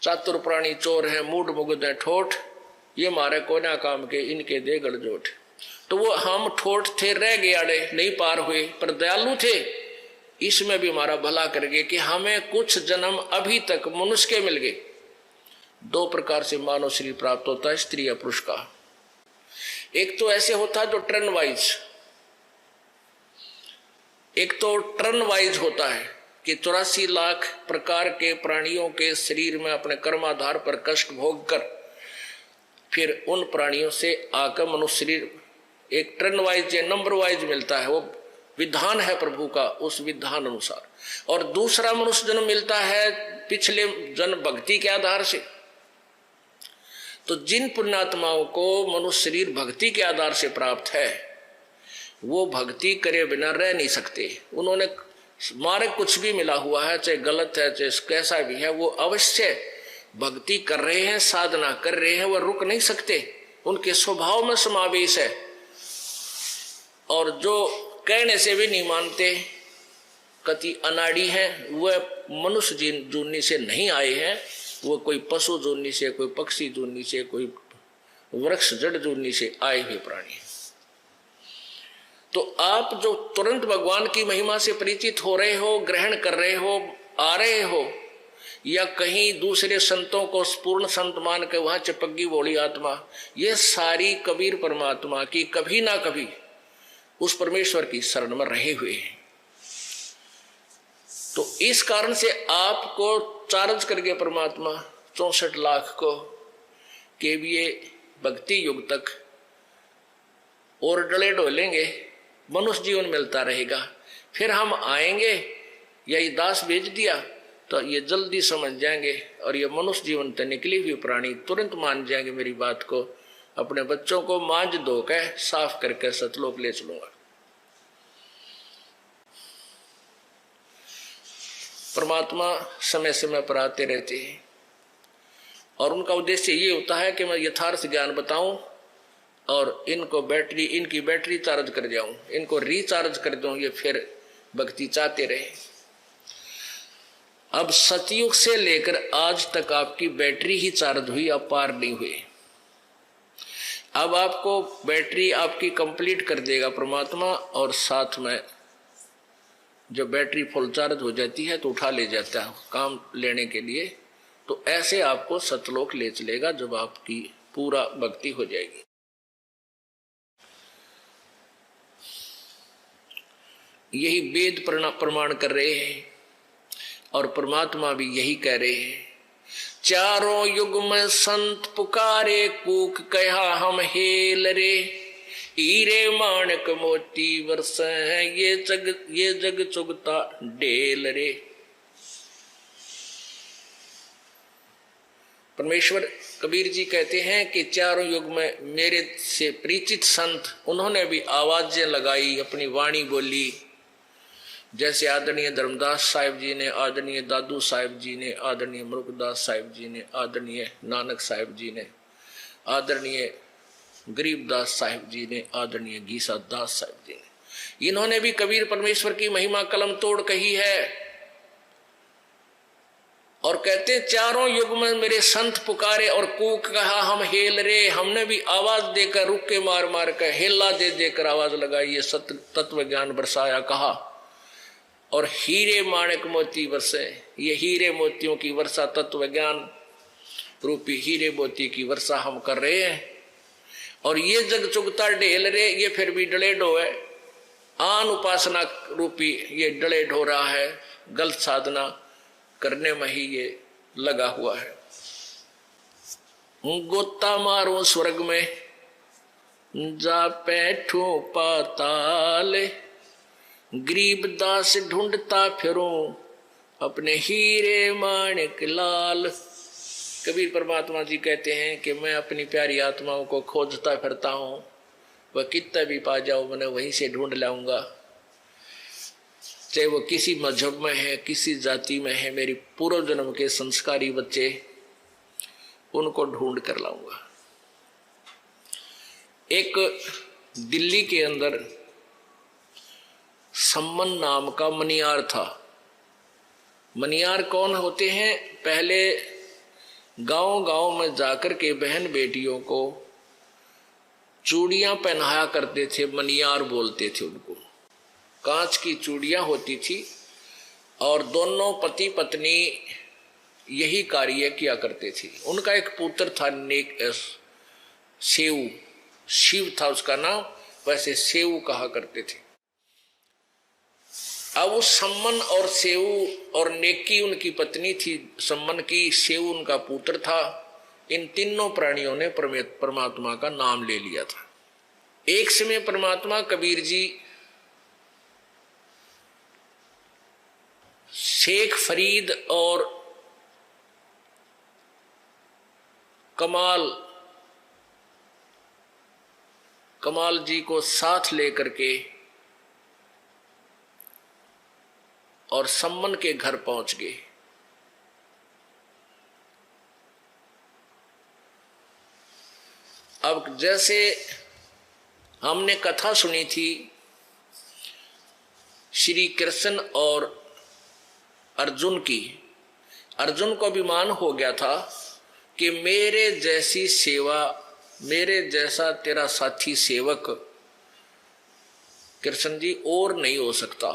चातुर प्राणी चोर है, मूड मुगद है ठोठ, ये मारे कोना काम के, इनके दे गड़जोट। तो वो हम ठोठ थे, रह गए अड़े, नहीं पार हुए, पर दयालु थे, इसमें भी हमारा भला कर गए कि हमें कुछ जन्म अभी तक मनुष्य के मिल गए। 2 प्रकार से मानव शरीर प्राप्त होता है, स्त्री या पुरुष का। एक तो ऐसे होता है जो टर्न वाइज, एक तो टर्न वाइज होता है कि 84 लाख प्रकार के प्राणियों के शरीर में अपने कर्माधार पर कष्ट भोग कर फिर उन प्राणियों से आकर मनुष्य शरीर एक टर्न वाइज या नंबर वाइज मिलता है, वो विधान है प्रभु का, उस विधान अनुसार। और दूसरा मनुष्य जन्म मिलता है पिछले जन्म भक्ति के आधार से। तो जिन पुण्यात्माओं को मनुष्य शरीर भक्ति के आधार से प्राप्त है, वो भक्ति करे बिना रह नहीं सकते। उन्होंने मार्ग कुछ भी मिला हुआ है, चाहे गलत है चाहे कैसा भी है, वो अवश्य भक्ति कर रहे हैं, साधना कर रहे हैं, वो रुक नहीं सकते, उनके स्वभाव में समावेश है। और जो कहने से भी नहीं मानते, कति अनाड़ी हैं, वह मनुष्य जूनी से नहीं आए हैं, वो कोई पशु जूनी से, कोई पक्षी जूनी से, कोई वृक्ष जड़ जूनी से आए हुए प्राणी। तो आप जो तुरंत भगवान की महिमा से परिचित हो रहे हो, ग्रहण कर रहे हो, आ रहे हो, या कहीं दूसरे संतों को पूर्ण संत मान के वहां चिपकी बोली आत्मा, ये सारी कबीर परमात्मा की कभी ना कभी उस परमेश्वर की शरण में रहे हुए हैं। तो इस कारण से आपको चार्ज करके परमात्मा 64 लाख को के लिए भक्ति युग तक और डले डोलेंगे, मनुष्य जीवन मिलता रहेगा। फिर हम आएंगे, या ये दास भेज दिया तो ये जल्दी समझ जाएंगे, और ये मनुष्य जीवन तो निकली हुई प्राणी तुरंत मान जाएंगे मेरी बात को। अपने बच्चों को मांझ धो के साफ करके सतलोक ले चलूंगा। परमात्मा समय समय पर आते रहते हैं, और उनका उद्देश्य ये होता है कि मैं यथार्थ ज्ञान बताऊं और इनको इनकी बैटरी चार्ज कर जाऊं, इनको रिचार्ज कर दूं, ये फिर भक्ति चाहते रहे। अब सतयुग से लेकर आज तक आपकी बैटरी ही चार्ज हुई, आप पार नहीं हुए। अब आपको बैटरी आपकी कंप्लीट कर देगा परमात्मा, और साथ में जब बैटरी फुल चार्ज हो जाती है तो उठा ले जाता है काम लेने के लिए। तो ऐसे आपको सतलोक ले चलेगा जब आपकी पूरा भक्ति हो जाएगी। यही वेद प्रमाण कर रहे हैं, और परमात्मा भी यही कह रहे हैं। चारों युग में संत पुकारे, कूक कहा हम हेल रे, हीरे माणक मोती वर्ष है, ये जग चुगता ढेल रे। परमेश्वर कबीर जी कहते हैं कि चारों युग में मेरे से परिचित संत, उन्होंने भी आवाजें लगाई, अपनी वाणी बोली, जैसे आदरणीय धर्मदास साहिब जी ने, आदरणीय दादू साहिब जी ने, आदरणीय मुरुखदास साहिब जी ने, आदरणीय नानक साहिब जी ने, आदरणीय गरीबदास साहिब जी ने, आदरणीय गीसा दास साहिब जी ने। इन्होंने भी कबीर परमेश्वर की महिमा कलम तोड़ कही है, और कहते चारों युग में मेरे संत पुकारे और कूक कहा हम हेल रे। हमने भी आवाज देकर, रुक के मार मार कर, हेला दे देकर आवाज लगाई, ये सत्य तत्व ज्ञान बरसाया कहा। और हीरे माणक मोती वर्षे, ये हीरे मोतियों की वर्षा, तत्व ज्ञान रूपी हीरे मोती की वर्षा हम कर रहे हैं। और ये जग चुगता ढेल रे, ये फिर भी डले ढो है, आन उपासना रूपी ये डले ढो रहा है, गलत साधना करने में ही ये लगा हुआ है। गोता मारो स्वर्ग में, जा बैठू पाताल, गरीब दास ढूंढता फिरूं अपने हीरे माणिक लाल। कबीर परमात्मा जी कहते हैं कि मैं अपनी प्यारी आत्माओं को खोजता फिरता हूं, वह कितना भी पा जाओ मैंने वहीं से ढूंढ लाऊंगा, चाहे वो किसी मजहब में है, किसी जाति में है, मेरी पूर्व जन्म के संस्कारी बच्चे, उनको ढूंढ कर लाऊंगा। एक दिल्ली के अंदर सम्मन नाम का मनियार था। मनियार कौन होते हैं? पहले गांव गांव में जाकर के बहन बेटियों को चूड़ियां पहनाया करते थे, मनियार बोलते थे उनको। कांच की चूड़ियां होती थी और दोनों पति पत्नी यही कार्य किया करते थे। उनका एक पुत्र था सेऊ, शिव था उसका नाम, वैसे सेऊ कहा करते थे। अब उस सम्मन और सेऊ और नेकी उनकी पत्नी थी, सम्मन की, सेऊ उनका पुत्र था। इन तीनों प्राणियों ने परमात्मा का नाम ले लिया था। एक समय परमात्मा कबीर जी शेख फरीद और कमाल जी को साथ लेकर के और सम्मन के घर पहुंच गए। अब जैसे हमने कथा सुनी थी श्री कृष्ण और अर्जुन की, अर्जुन को अभिमान हो गया था कि मेरे जैसी सेवा, मेरे जैसा तेरा साथी सेवक कृष्ण जी और नहीं हो सकता।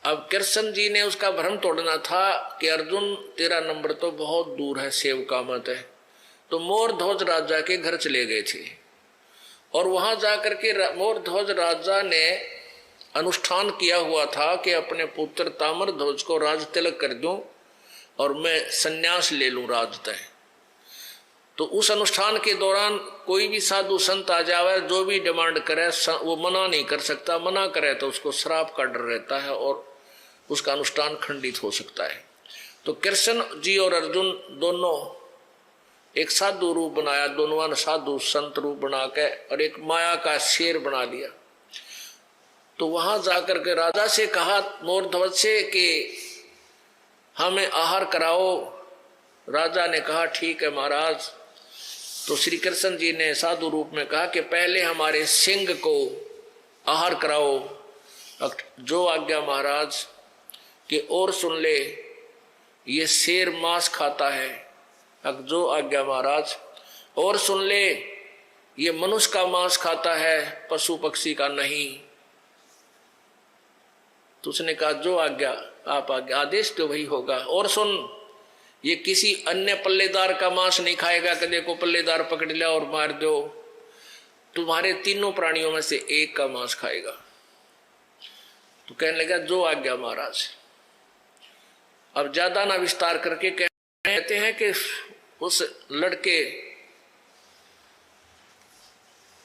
अब कृष्ण जी ने उसका भ्रम तोड़ना था कि अर्जुन तेरा नंबर तो बहुत दूर है, सेवका मत है। तो मोरध्वज राजा के घर चले गए थे और वहां जाकर के मोरध्वज राजा ने अनुष्ठान किया हुआ था कि अपने पुत्र ताम्रध्वज को राज तिलक कर दूं और मैं संन्यास ले लूं राज तय। तो उस अनुष्ठान के दौरान कोई भी साधु संत आ जावे, जो भी डिमांड करे वो मना नहीं कर सकता, मना करे तो उसको श्राप का डर रहता है और उसका अनुष्ठान खंडित हो सकता है। तो कृष्ण जी और अर्जुन दोनों एक साधु रूप बनाया, दोनों ने साधु संत रूप बना के और एक माया का शेर बना लिया। तो वहां जाकर के राजा से कहा मोरध्वज से कि हमें आहार कराओ। राजा ने कहा ठीक है महाराज। तो श्री कृष्ण जी ने साधु रूप में कहा कि पहले हमारे सिंह को आहार कराओ। जो आज्ञा महाराज। कि और सुन ले, ये शेर मांस खाता है। अब जो आज्ञा महाराज। और सुन ले, ये मनुष्य का मांस खाता है, पशु पक्षी का नहीं। तो उसने कहा जो आज्ञा, आप आज्ञा, आदेश तो वही होगा। और सुन, ये किसी अन्य पल्लेदार का मांस नहीं खाएगा। कदे को पल्लेदार पकड़ लिया और मार दो, तुम्हारे तीनों प्राणियों में से एक का मांस खाएगा। तो कहने लगा जो आज्ञा महाराज। अब ज्यादा ना विस्तार करके कहते हैं कि उस लड़के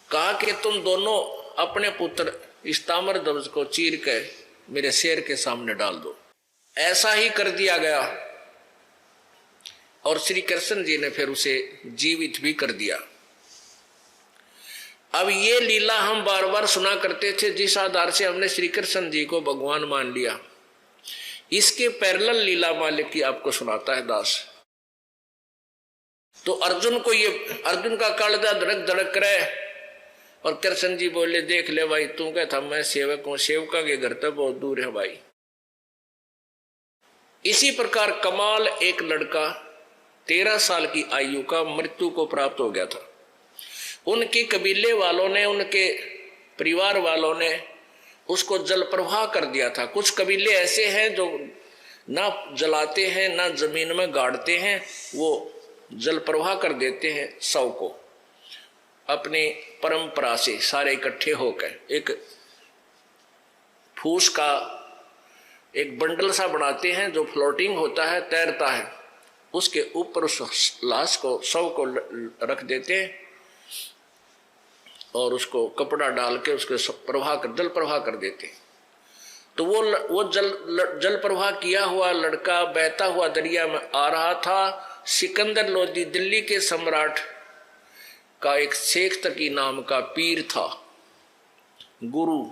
कहा कि तुम दोनों अपने पुत्र इस ताम्रध्वज को चीर के मेरे शेर के सामने डाल दो। ऐसा ही कर दिया गया और श्री कृष्ण जी ने फिर उसे जीवित भी कर दिया। अब ये लीला हम बार बार सुना करते थे, जिस आधार से हमने श्री कृष्ण जी को भगवान मान लिया। इसके पैरेलल लीला मालिक की आपको सुनाता है दास। तो अर्जुन को ये, अर्जुन का कालजा धड़क धड़क करे और कृष्ण जी बोले देख ले भाई, तू कहता मैं सेवक हूं, सेवका के घर तो बहुत दूर है भाई। इसी प्रकार कमाल एक लड़का 13 साल की आयु का मृत्यु को प्राप्त हो गया था। उनके कबीले वालों ने, उनके परिवार वालों ने उसको जल प्रवाह कर दिया था। कुछ कबीले ऐसे हैं जो ना जलाते हैं ना जमीन में गाड़ते हैं, वो जल प्रवाह कर देते हैं शव को अपने परंपरा से सारे इकट्ठे होकर। एक फूस का एक बंडल सा बनाते हैं जो फ्लोटिंग होता है, तैरता है, उसके ऊपर उस लाश को, शव को रख देते हैं और उसको कपड़ा डाल के उसके जल प्रवाह कर देते। तो वो जल प्रवाह किया हुआ लड़का बहता हुआ दरिया में आ रहा था। सिकंदर लोदी दिल्ली के सम्राट का एक शेख तकी नाम का पीर था, गुरु।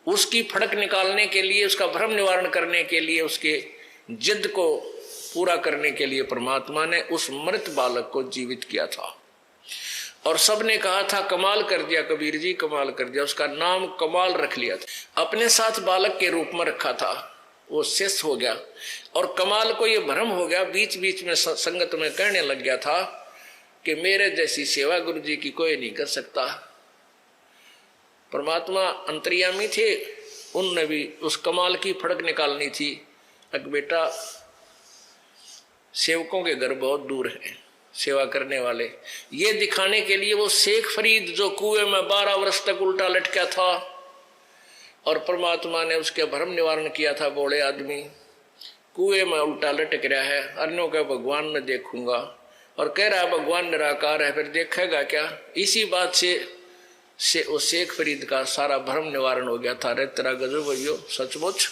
उसकी फड़क निकालने के लिए, उसका भ्रम निवारण करने के लिए, उसके जिद को पूरा करने के लिए परमात्मा ने उस मृत बालक को जीवित किया था। और सबने कहा था कमाल कर दिया कबीर जी, कमाल कर दिया। उसका नाम कमाल रख लिया था, अपने साथ बालक के रूप में रखा था। वो शेष हो गया। और कमाल को ये भ्रम हो गया, बीच बीच में संगत में कहने लग गया था कि मेरे जैसी सेवा गुरु जी की कोई नहीं कर सकता। परमात्मा अंतर्यामी थे, उनने भी उस कमाल की फड़क निकालनी थी। अक बेटा सेवकों के घर बहुत दूर है सेवा करने वाले, ये दिखाने के लिए वो शेख फरीद जो कुएं में 12 वर्ष तक उल्टा लटका था और परमात्मा ने उसके भ्रम निवारण किया था। बोले आदमी कुएं में उल्टा लटक रहा है, अन्यों का भगवान में देखूंगा, और कह रहा है भगवान निराकार है, फिर देखेगा क्या। इसी बात से वो शेख फरीद का सारा भ्रम निवारण हो गया था। अरे तेरा गजब भैयो, सचमुच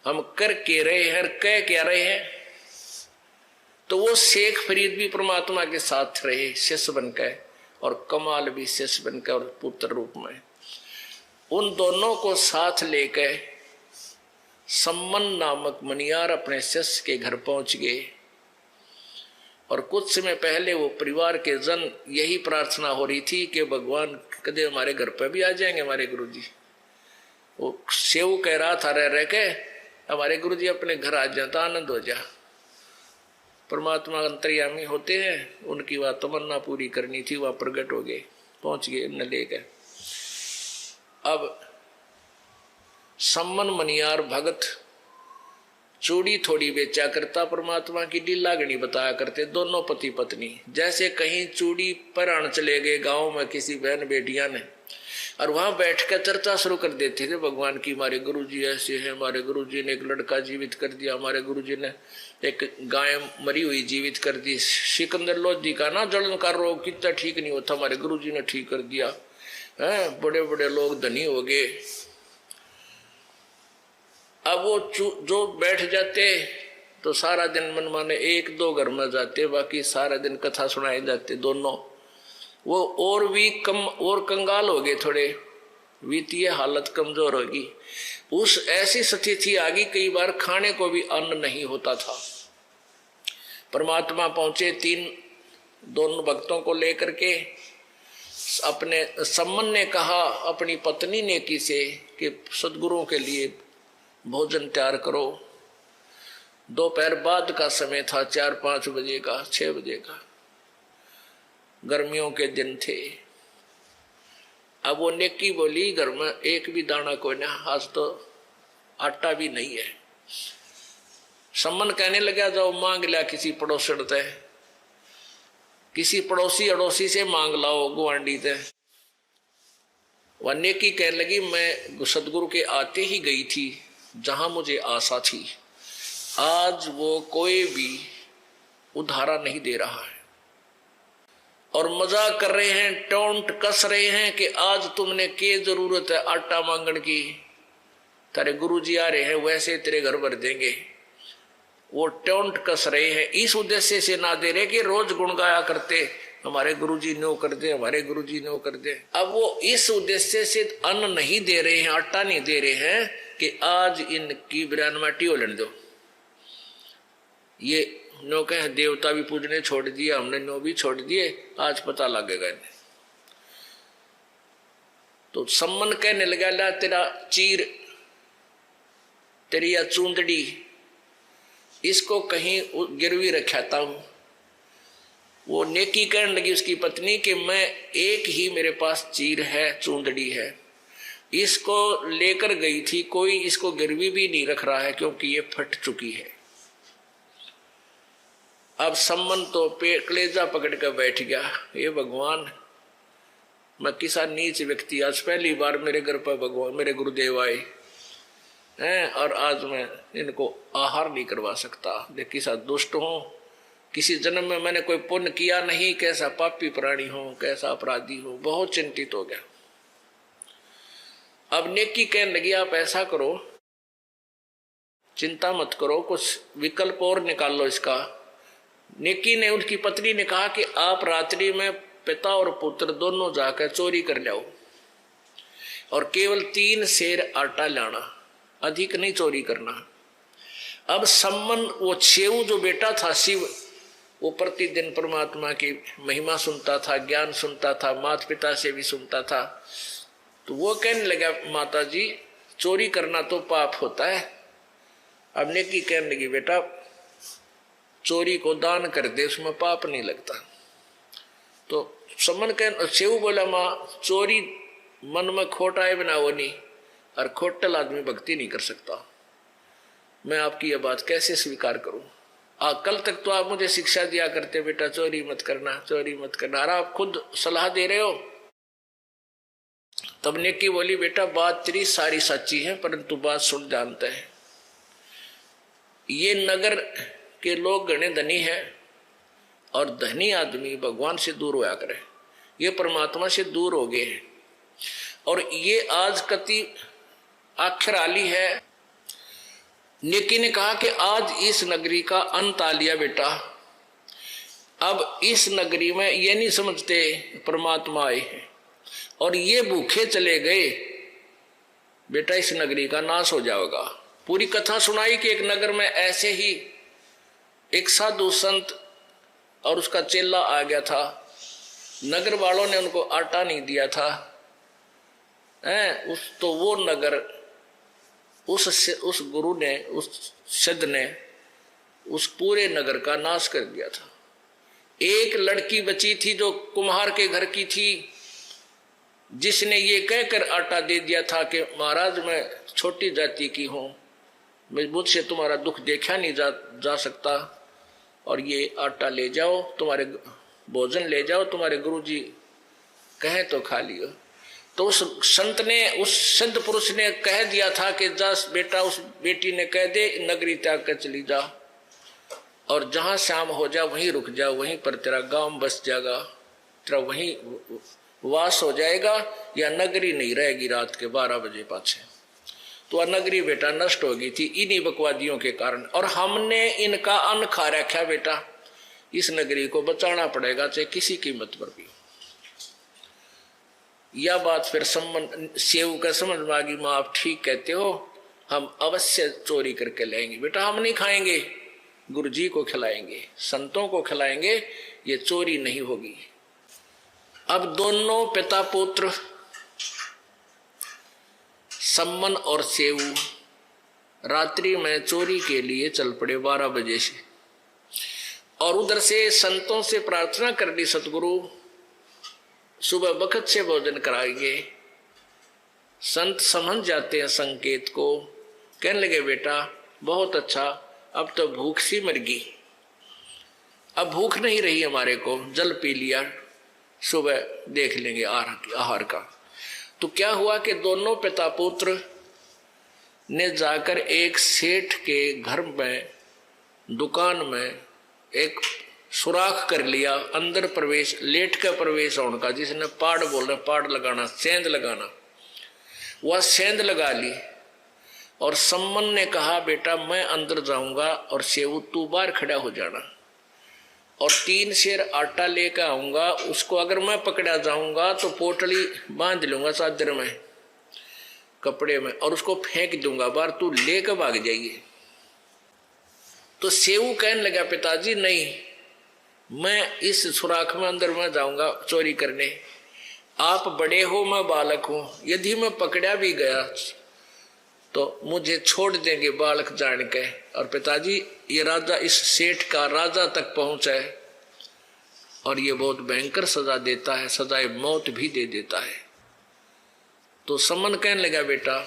हम कर के रहे हैं, कह क्या रहे हैं। तो वो शेख फरीद भी परमात्मा के साथ रहे शिष्य बनकर, और कमाल भी शिष्य बनकर और पुत्र रूप में। उन दोनों को साथ लेकर सम्मन नामक मनियार अपने शिष्य के घर पहुंच गए। और कुछ समय पहले वो परिवार के जन यही प्रार्थना हो रही थी कि भगवान कदे हमारे घर पर भी आ जाएंगे हमारे गुरुजी। वो सेव कह रहा था रह के हमारे गुरुजी अपने घर आ जाए तो आनंद हो जा। परमात्मा अंतर्यामी होते हैं, उनकी वह तमन्ना पूरी करनी थी, वह प्रकट हो गए, पहुंच गए न ले गए। अब सम्मन मनियार भगत चूड़ी थोड़ी बेचा करता, परमात्मा की लीलागणी बताया करते दोनों पति पत्नी। जैसे कहीं चूड़ी पराण चले गए गांव में किसी बहन बेटियां ने, और वहां बैठकर चर्चा शुरू कर देते थे भगवान की, हमारे गुरुजी ऐसे हैं, हमारे गुरुजी ने एक लड़का जीवित कर दिया, हमारे गुरुजी ने एक गाय मरी हुई जीवित कर दी, सिकंदर लोधी का ना जलन का रोग कितना ठीक नहीं होता, हमारे गुरुजी ने ठीक कर दिया है, बड़े बड़े लोग धनी हो गए। अब वो जो बैठ जाते तो सारा दिन मन माने 1-2 घर में जाते, बाकी सारा दिन कथा सुनाए जाते दोनों। वो और भी कम और कंगाल हो गए, थोड़े वित्तीय हालत कमजोर होगी। उस ऐसी स्थिति आ गई, कई बार खाने को भी अन्न नहीं होता था। परमात्मा पहुंचे 2 भक्तों को लेकर के। अपने सम्मन ने कहा अपनी पत्नी ने की से कि सदगुरुओं के लिए भोजन तैयार करो। दोपहर बाद का समय था, 4-5 बजे का, 6 बजे का, गर्मियों के दिन थे। अब वो नेकी बोली घर में एक भी दाना कोई ना, आज तो आटा भी नहीं है। सम्मन कहने लगा जाओ मांग लिया किसी पड़ोसन से, किसी पड़ोसी अड़ोसी से मांग लाओ गुआंडी से। वह नेकी कहने लगी मैं सदगुरु के आते ही गई थी जहां मुझे आशा थी, आज वो कोई भी उधारा नहीं दे रहा है और मजाक कर रहे हैं, टोंट कस रहे हैं कि आज तुमने के जरूरत है आटा मांगने की, तेरे गुरुजी आ रहे हैं वैसे तेरे घर भर देंगे। वो टोंट कस रहे हैं, इस उद्देश्य से ना दे रहे कि रोज गुण गाया करते हमारे गुरुजी नो कर दे, हमारे गुरुजी नो कर दे। अब वो इस उद्देश्य से अन्न नहीं दे रहे हैं, आटा नहीं दे रहे हैं कि आज इनकी बिरान माटी हो लेने दो। ये नो कहे देवता भी पूजने छोड़ दिया, हमने नो भी छोड़ दिए, आज पता लगेगा इन्हें। तो सम्मन कहने लगा ला तेरा चीर, तेरी या चूंदड़ी, इसको कहीं गिरवी रखाता हूं। वो नेकी कहने लगी उसकी पत्नी कि मैं एक ही मेरे पास चीर है, चूंदड़ी है, इसको लेकर गई थी, कोई इसको गिरवी भी नहीं रख रहा है क्योंकि ये फट चुकी है। अब सम्मन तो कलेजा पकड़ कर बैठ गया, ये भगवान मैं किसा नीच व्यक्ति, आज पहली बार मेरे घर पर भगवान मेरे गुरुदेव आए हैं और आज मैं इनको आहार नहीं करवा सकता। देख किसा दुष्ट हूं, किसी जन्म में मैंने कोई पुण्य किया नहीं, कैसा पापी प्राणी हूं, कैसा अपराधी हूं। बहुत चिंतित हो गया। अब नेकी कहने लगी आप ऐसा करो, चिंता मत करो, कुछ विकल्प और निकाल लो इसका। नेकी ने उनकी पत्नी ने कहा कि आप रात्रि में पिता और पुत्र दोनों जाकर चोरी कर लाओ और केवल 3 सेर आटा लाना, अधिक नहीं चोरी करना। अब सम्मन वो छेऊ जो बेटा था शिव, वो प्रतिदिन परमात्मा की महिमा सुनता था, ज्ञान सुनता था, माता पिता से भी सुनता था। तो वो कहने लगा माता जी चोरी करना तो पाप होता है, अब नेकी कहने लगी बेटा चोरी को दान कर दे, उसमें पाप नहीं लगता। तो समन कह सेव बोला माँ चोरी मन में खोट आए बिना वो नहीं, और खोटल आदमी भक्ति नहीं कर सकता। मैं आपकी यह बात कैसे स्वीकार करूं? कल तक तो आप मुझे शिक्षा दिया करते बेटा चोरी मत करना, चोरी मत करना, और आप खुद सलाह दे रहे हो। तब नेकी बोली बेटा बात तेरी सारी सच्ची है, परंतु बात सुन जानते हैं, ये नगर के लोग घने धनी हैं, और धनी आदमी भगवान से दूर होया करे, ये परमात्मा से दूर हो गए हैं, और ये आज कति आखिर आली है। नेकी ने कहा कि आज इस नगरी का अंत आ लिया बेटा, अब इस नगरी में ये नहीं समझते परमात्मा आए हैं, और ये भूखे चले गए बेटा इस नगरी का नाश हो जाएगा। पूरी कथा सुनाई कि एक नगर में ऐसे ही एक साधु संत और उसका चेला आ गया था। नगर वालों ने उनको आटा नहीं दिया था, तो वो नगर उस गुरु ने, उस सिद्ध ने उस पूरे नगर का नाश कर दिया था। एक लड़की बची थी जो कुम्हार के घर की थी, जिसने ये कहकर आटा दे दिया था कि महाराज मैं छोटी जाति की हूं, मुझसे तुम्हारा दुख देखा नहीं जा सकता, और ये आटा ले जाओ, तुम्हारे भोजन ले जाओ, तुम्हारे गुरुजी कहें तो खा लियो। तो उस संत ने, उस सिद्ध पुरुष ने कह दिया था कि जा बेटा उस बेटी ने कह दे नगरी त्याग कर चली जा, और जहां शाम हो जा वहीं रुक जा, वहीं पर तेरा गांव बस जाएगा, तेरा वहीं वास हो जाएगा, या नगरी नहीं रहेगी रात के 12 बजे पाछे। तो नगरी बेटा नष्ट हो गई थी इन्हीं बकवादियों के कारण, और हमने इनका अन्न खा रखा बेटा, इस नगरी को बचाना पड़ेगा चाहे किसी कीमत पर भी। यह बात फिर सेव का समझ में आ गई, माँ आप ठीक कहते हो, हम अवश्य चोरी करके लाएंगे बेटा, हम नहीं खाएंगे, गुरुजी को खिलाएंगे, संतों को खिलाएंगे, ये चोरी नहीं होगी। अब दोनों पिता पुत्र सम्मन और सेऊ रात्रि में चोरी के लिए चल पड़े 12 बजे से, और उधर से संतों से प्रार्थना कर दी सतगुरु सुबह बखत से भोजन कराएंगे। संत समझ जाते हैं संकेत को, कहने लगे बेटा बहुत अच्छा, अब तो भूख सी मर गई, अब भूख नहीं रही हमारे को, जल पी लिया, सुबह देख लेंगे आहार का। तो क्या हुआ कि दोनों पिता पुत्र ने जाकर एक सेठ के घर में, दुकान में एक सुराख कर लिया, अंदर प्रवेश, लेट का प्रवेश होने का, जिसने पाड़ बोलना, पाड़ लगाना, सेंध लगाना, वह सेंध लगा ली। और सम्मन ने कहा बेटा मैं अंदर जाऊंगा और सेवू तू बाहर खड़ा हो जाना, और 3 सेर आटा लेकर आऊंगा, उसको अगर मैं पकड़ा जाऊंगा तो पोटली बांध लूंगा चादर में, कपड़े में, और उसको फेंक दूंगा बाहर, तू लेकर भाग जाइए। तो सेवू कहने लगा पिताजी नहीं, मैं इस सुराख में अंदर में जाऊंगा चोरी करने, आप बड़े हो मैं बालक हूं, यदि मैं पकड़ा भी गया तो मुझे छोड़ देंगे बालक जान के। और पिताजी ये राजा इस सेठ का राजा तक पहुंचा है, और ये बहुत भयंकर सजा देता है, सजाए मौत भी दे देता है। तो सम्मन कहने लगा बेटा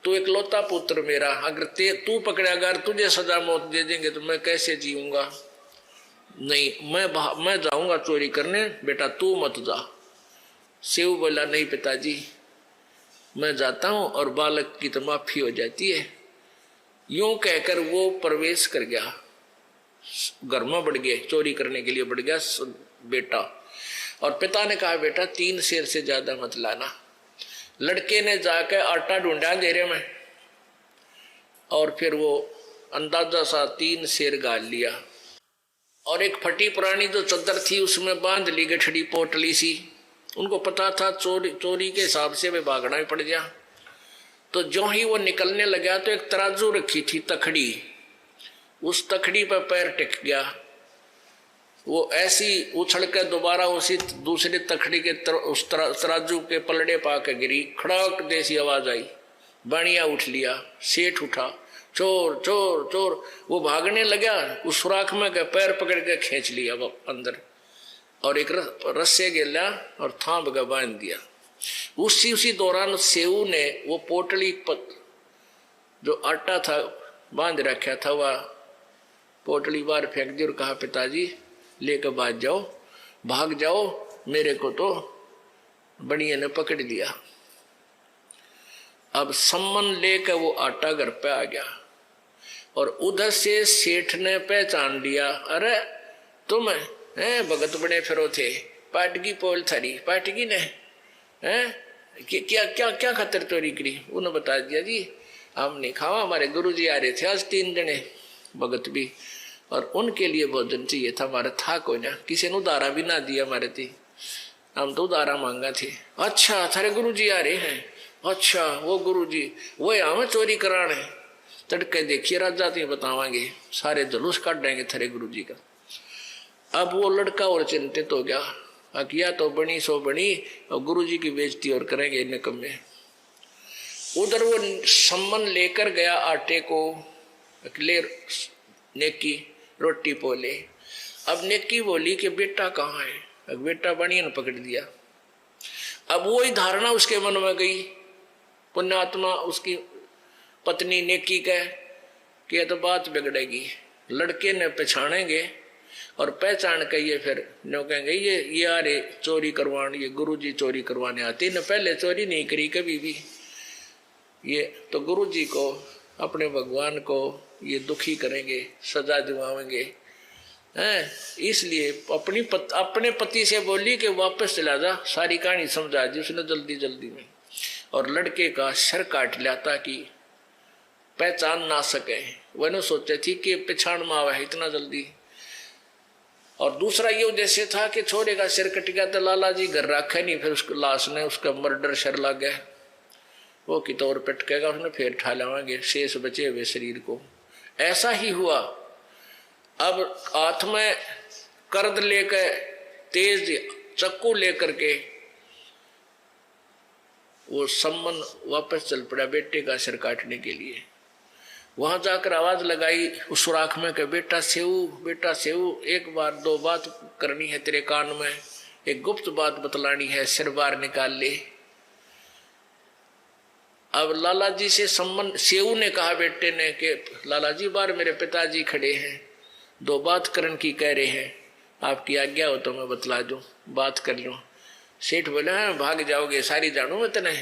तू इकलौता पुत्र मेरा, अगर तू पकड़ा गया, तुझे सजा मौत दे देंगे तो मैं कैसे जीऊंगा? नहीं, मैं जाऊंगा चोरी करने, बेटा तू मत जा। शिव बोला नहीं पिताजी मैं जाता हूं, और बालक की तो माफी हो जाती है। यूं कहकर वो प्रवेश कर गया, घर में बढ़ गया, चोरी करने के लिए बढ़ गया बेटा। और पिता ने कहा बेटा 3 सेर से ज्यादा मत लाना। लड़के ने जाकर आटा ढूंढा अंधेरे में, और फिर वो अंदाजा सा 3 सेर गाल लिया, और एक फटी पुरानी जो चद्दर थी उसमें बांध ली गठड़ी पोटली सी। उनको पता था चोरी के हिसाब से वे भागना ही पड़ गया। तो जो ही वो निकलने लगा तो एक तराजू रखी थी तखड़ी, उस तखड़ी पर पैर टिक गया, वो ऐसी उछल कर दोबारा उसी दूसरे तखड़ी के उस तराजू के पलड़े पाकर गिरी, खड़ाक जैसी आवाज आई, बाणिया उठ लिया, सेठ उठा, चोर चोर चोर। वो भागने लगा, उस सुराख में के पैर पकड़ के खींच लिया वो अंदर, और एक रस्से गिला और थाम का बांध दिया। उसी दौरान सेऊ ने वो पोटली जो आटा था बांध रखा था, वह पोटली बाहर फेंक दी और कहा, पिताजी लेकर भाग जाओ, मेरे को तो बढ़िया ने पकड़ लिया। अब सम्मन लेकर वो आटा घर पे आ गया, और उधर से सेठ ने पहचान लिया, अरे तुम हैं भगत बने फिरो थे, पाटगी पोल थारी पाटगी ने हैं क्या क्या क्या खतर चोरी करी। उन्होंने बता दिया, जी हम नहीं खावा, हमारे गुरुजी आ रहे थे आज 3 जने भगत भी, और उनके लिए भोजन चाहिए था, हमारा था कोई ना, किसी ने उधारा भी ना दिया हमारे थी, हम तो उधारा मांगा थे। अच्छा थारे गुरुजी आ रहे हैं, अच्छा वो गुरुजी वो हमें चोरी कराने, तड़के देखिए राजा ती बतावांगे, सारे जुलूस काट देंगे थारे गुरुजी का। अब वो लड़का और चिंतित हो गया, किया तो बनी सो बनी, और गुरुजी की बेइज्जती और करेंगे निकम्मे। उधर वो सम्मन लेकर गया आटे को, ले नेकी रोटी पोले। अब नेकी बोली कि बेटा कहाँ है, बेटा बनिया ने पकड़ दिया। अब वो ही धारणा उसके मन में गई, पुण्यात्मा उसकी पत्नी नेकी कह कि ये तो बात बिगड़ेगी, लड़के ने पहचानेंगे और पहचान के ये फिर नो कहेंगे ये आ रहे चोरी करवाने, ये गुरुजी चोरी करवाने आते न, पहले चोरी नहीं करी कभी भी, ये तो गुरुजी को अपने भगवान को ये दुखी करेंगे, सजा दिवाएंगे हैं। इसलिए अपने पति से बोली कि वापस चला जा, सारी कहानी समझा दी उसने जल्दी में, और लड़के का सर काट लिया ताकि पहचान ना सके। वह न सोचे थी कि पहचान में आवा है इतना जल्दी। और दूसरा ये उद्देश्य था कि छोरे का सिर कट गया तो लाला जी घर रखा नहीं, फिर उसको लाश ने उसका मर्डर शर लग गया, वो कि तौर पटकेगा, उसने फिर ठा लावांगे शेष बचे हुए शरीर को। ऐसा ही हुआ। अब हाथ में कर्द लेकर तेज चक्कू लेकर के वो सम्मन वापस चल पड़ा बेटे का सिर काटने के लिए। वहां जाकर आवाज लगाई उस सुराख में कि बेटा सेऊ, एक बार 2 बात करनी है तेरे कान में, एक गुप्त बात बतलानी है, सिर बाहर निकाल ले। अब लाला जी से सम्मन सेऊ ने कहा बेटे ने कि लाला जी बाहर मेरे पिताजी खड़े हैं, 2 बात करन की कह रहे हैं, आपकी आज्ञा हो तो मैं बतला दूं, बात कर लूं। सेठ बोला भाग जाओगे सारी जानू मत न,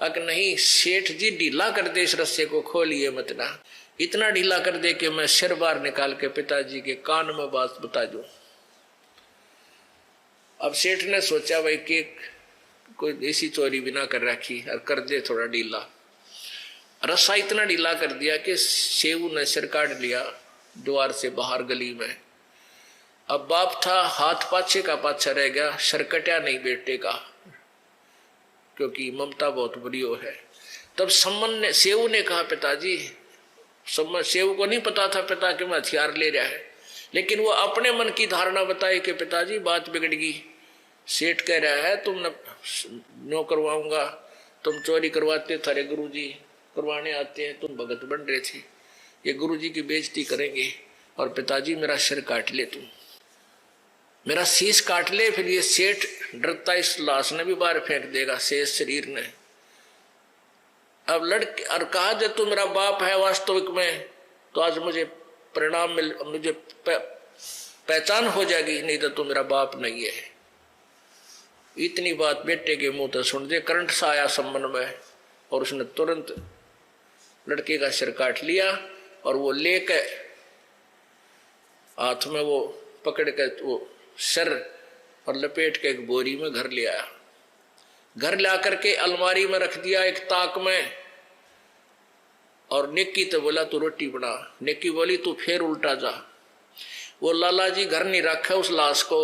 अगर नहीं सेठ जी ढीला कर दे, इस रस्से को खोलिए मत ना, इतना ढीला कर दे कि मैं सिर बाहर निकाल के पिताजी के कान में बात बता दूं। अब सेठ ने सोचा भाई कि कोई ऐसी चोरी भी ना कर रखी और कर दे थोड़ा ढीला। रस्सा इतना ढीला कर दिया कि सेऊ ने सिर काट लिया द्वार से बाहर गली में। अब बाप था हाथ पाछे का पाछा रह गया, सर कटा नहीं बेटे का, क्योंकि ममता बहुत बुरी है। तब सेऊ ने कहा पिताजी, सेऊ को नहीं पता था पिता के में हथियार ले रहा है, लेकिन वो अपने मन की धारणा बताई कि पिताजी बात बिगड़ गई, सेठ कह रहा है तुम नो करवाऊंगा, तुम चोरी करवाते, थारे गुरुजी करवाने आते हैं, तुम भगत बन रहे थे, ये गुरुजी की बेइज्जती करेंगे, और पिताजी मेरा सिर काट ले, तुम मेरा शीश काट ले, फिर ये सेठ डरता इस लाश ने भी बाहर फेंक देगा, शेष शरीर ने। अब लड़के और कहा जब तू मेरा बाप है वास्तविक में तो आज मुझे परिणाम मुझे पहचान हो जाएगी, नहीं तो तू मेरा बाप नहीं है। इतनी बात बेटे के मुंह तो सुन दे, करंट सा आया सम्मन में, और उसने तुरंत लड़के का सिर काट लिया, और वो लेकर हाथ में वो पकड़ के वो सर और लपेट के एक बोरी में घर ले आया। घर ला करके अलमारी में रख दिया एक ताक में, और नेकी तो बोला तू रोटी बना। नेकी बोली तू फिर उल्टा जा। वो लाला जी घर नहीं रखा उस लाश को,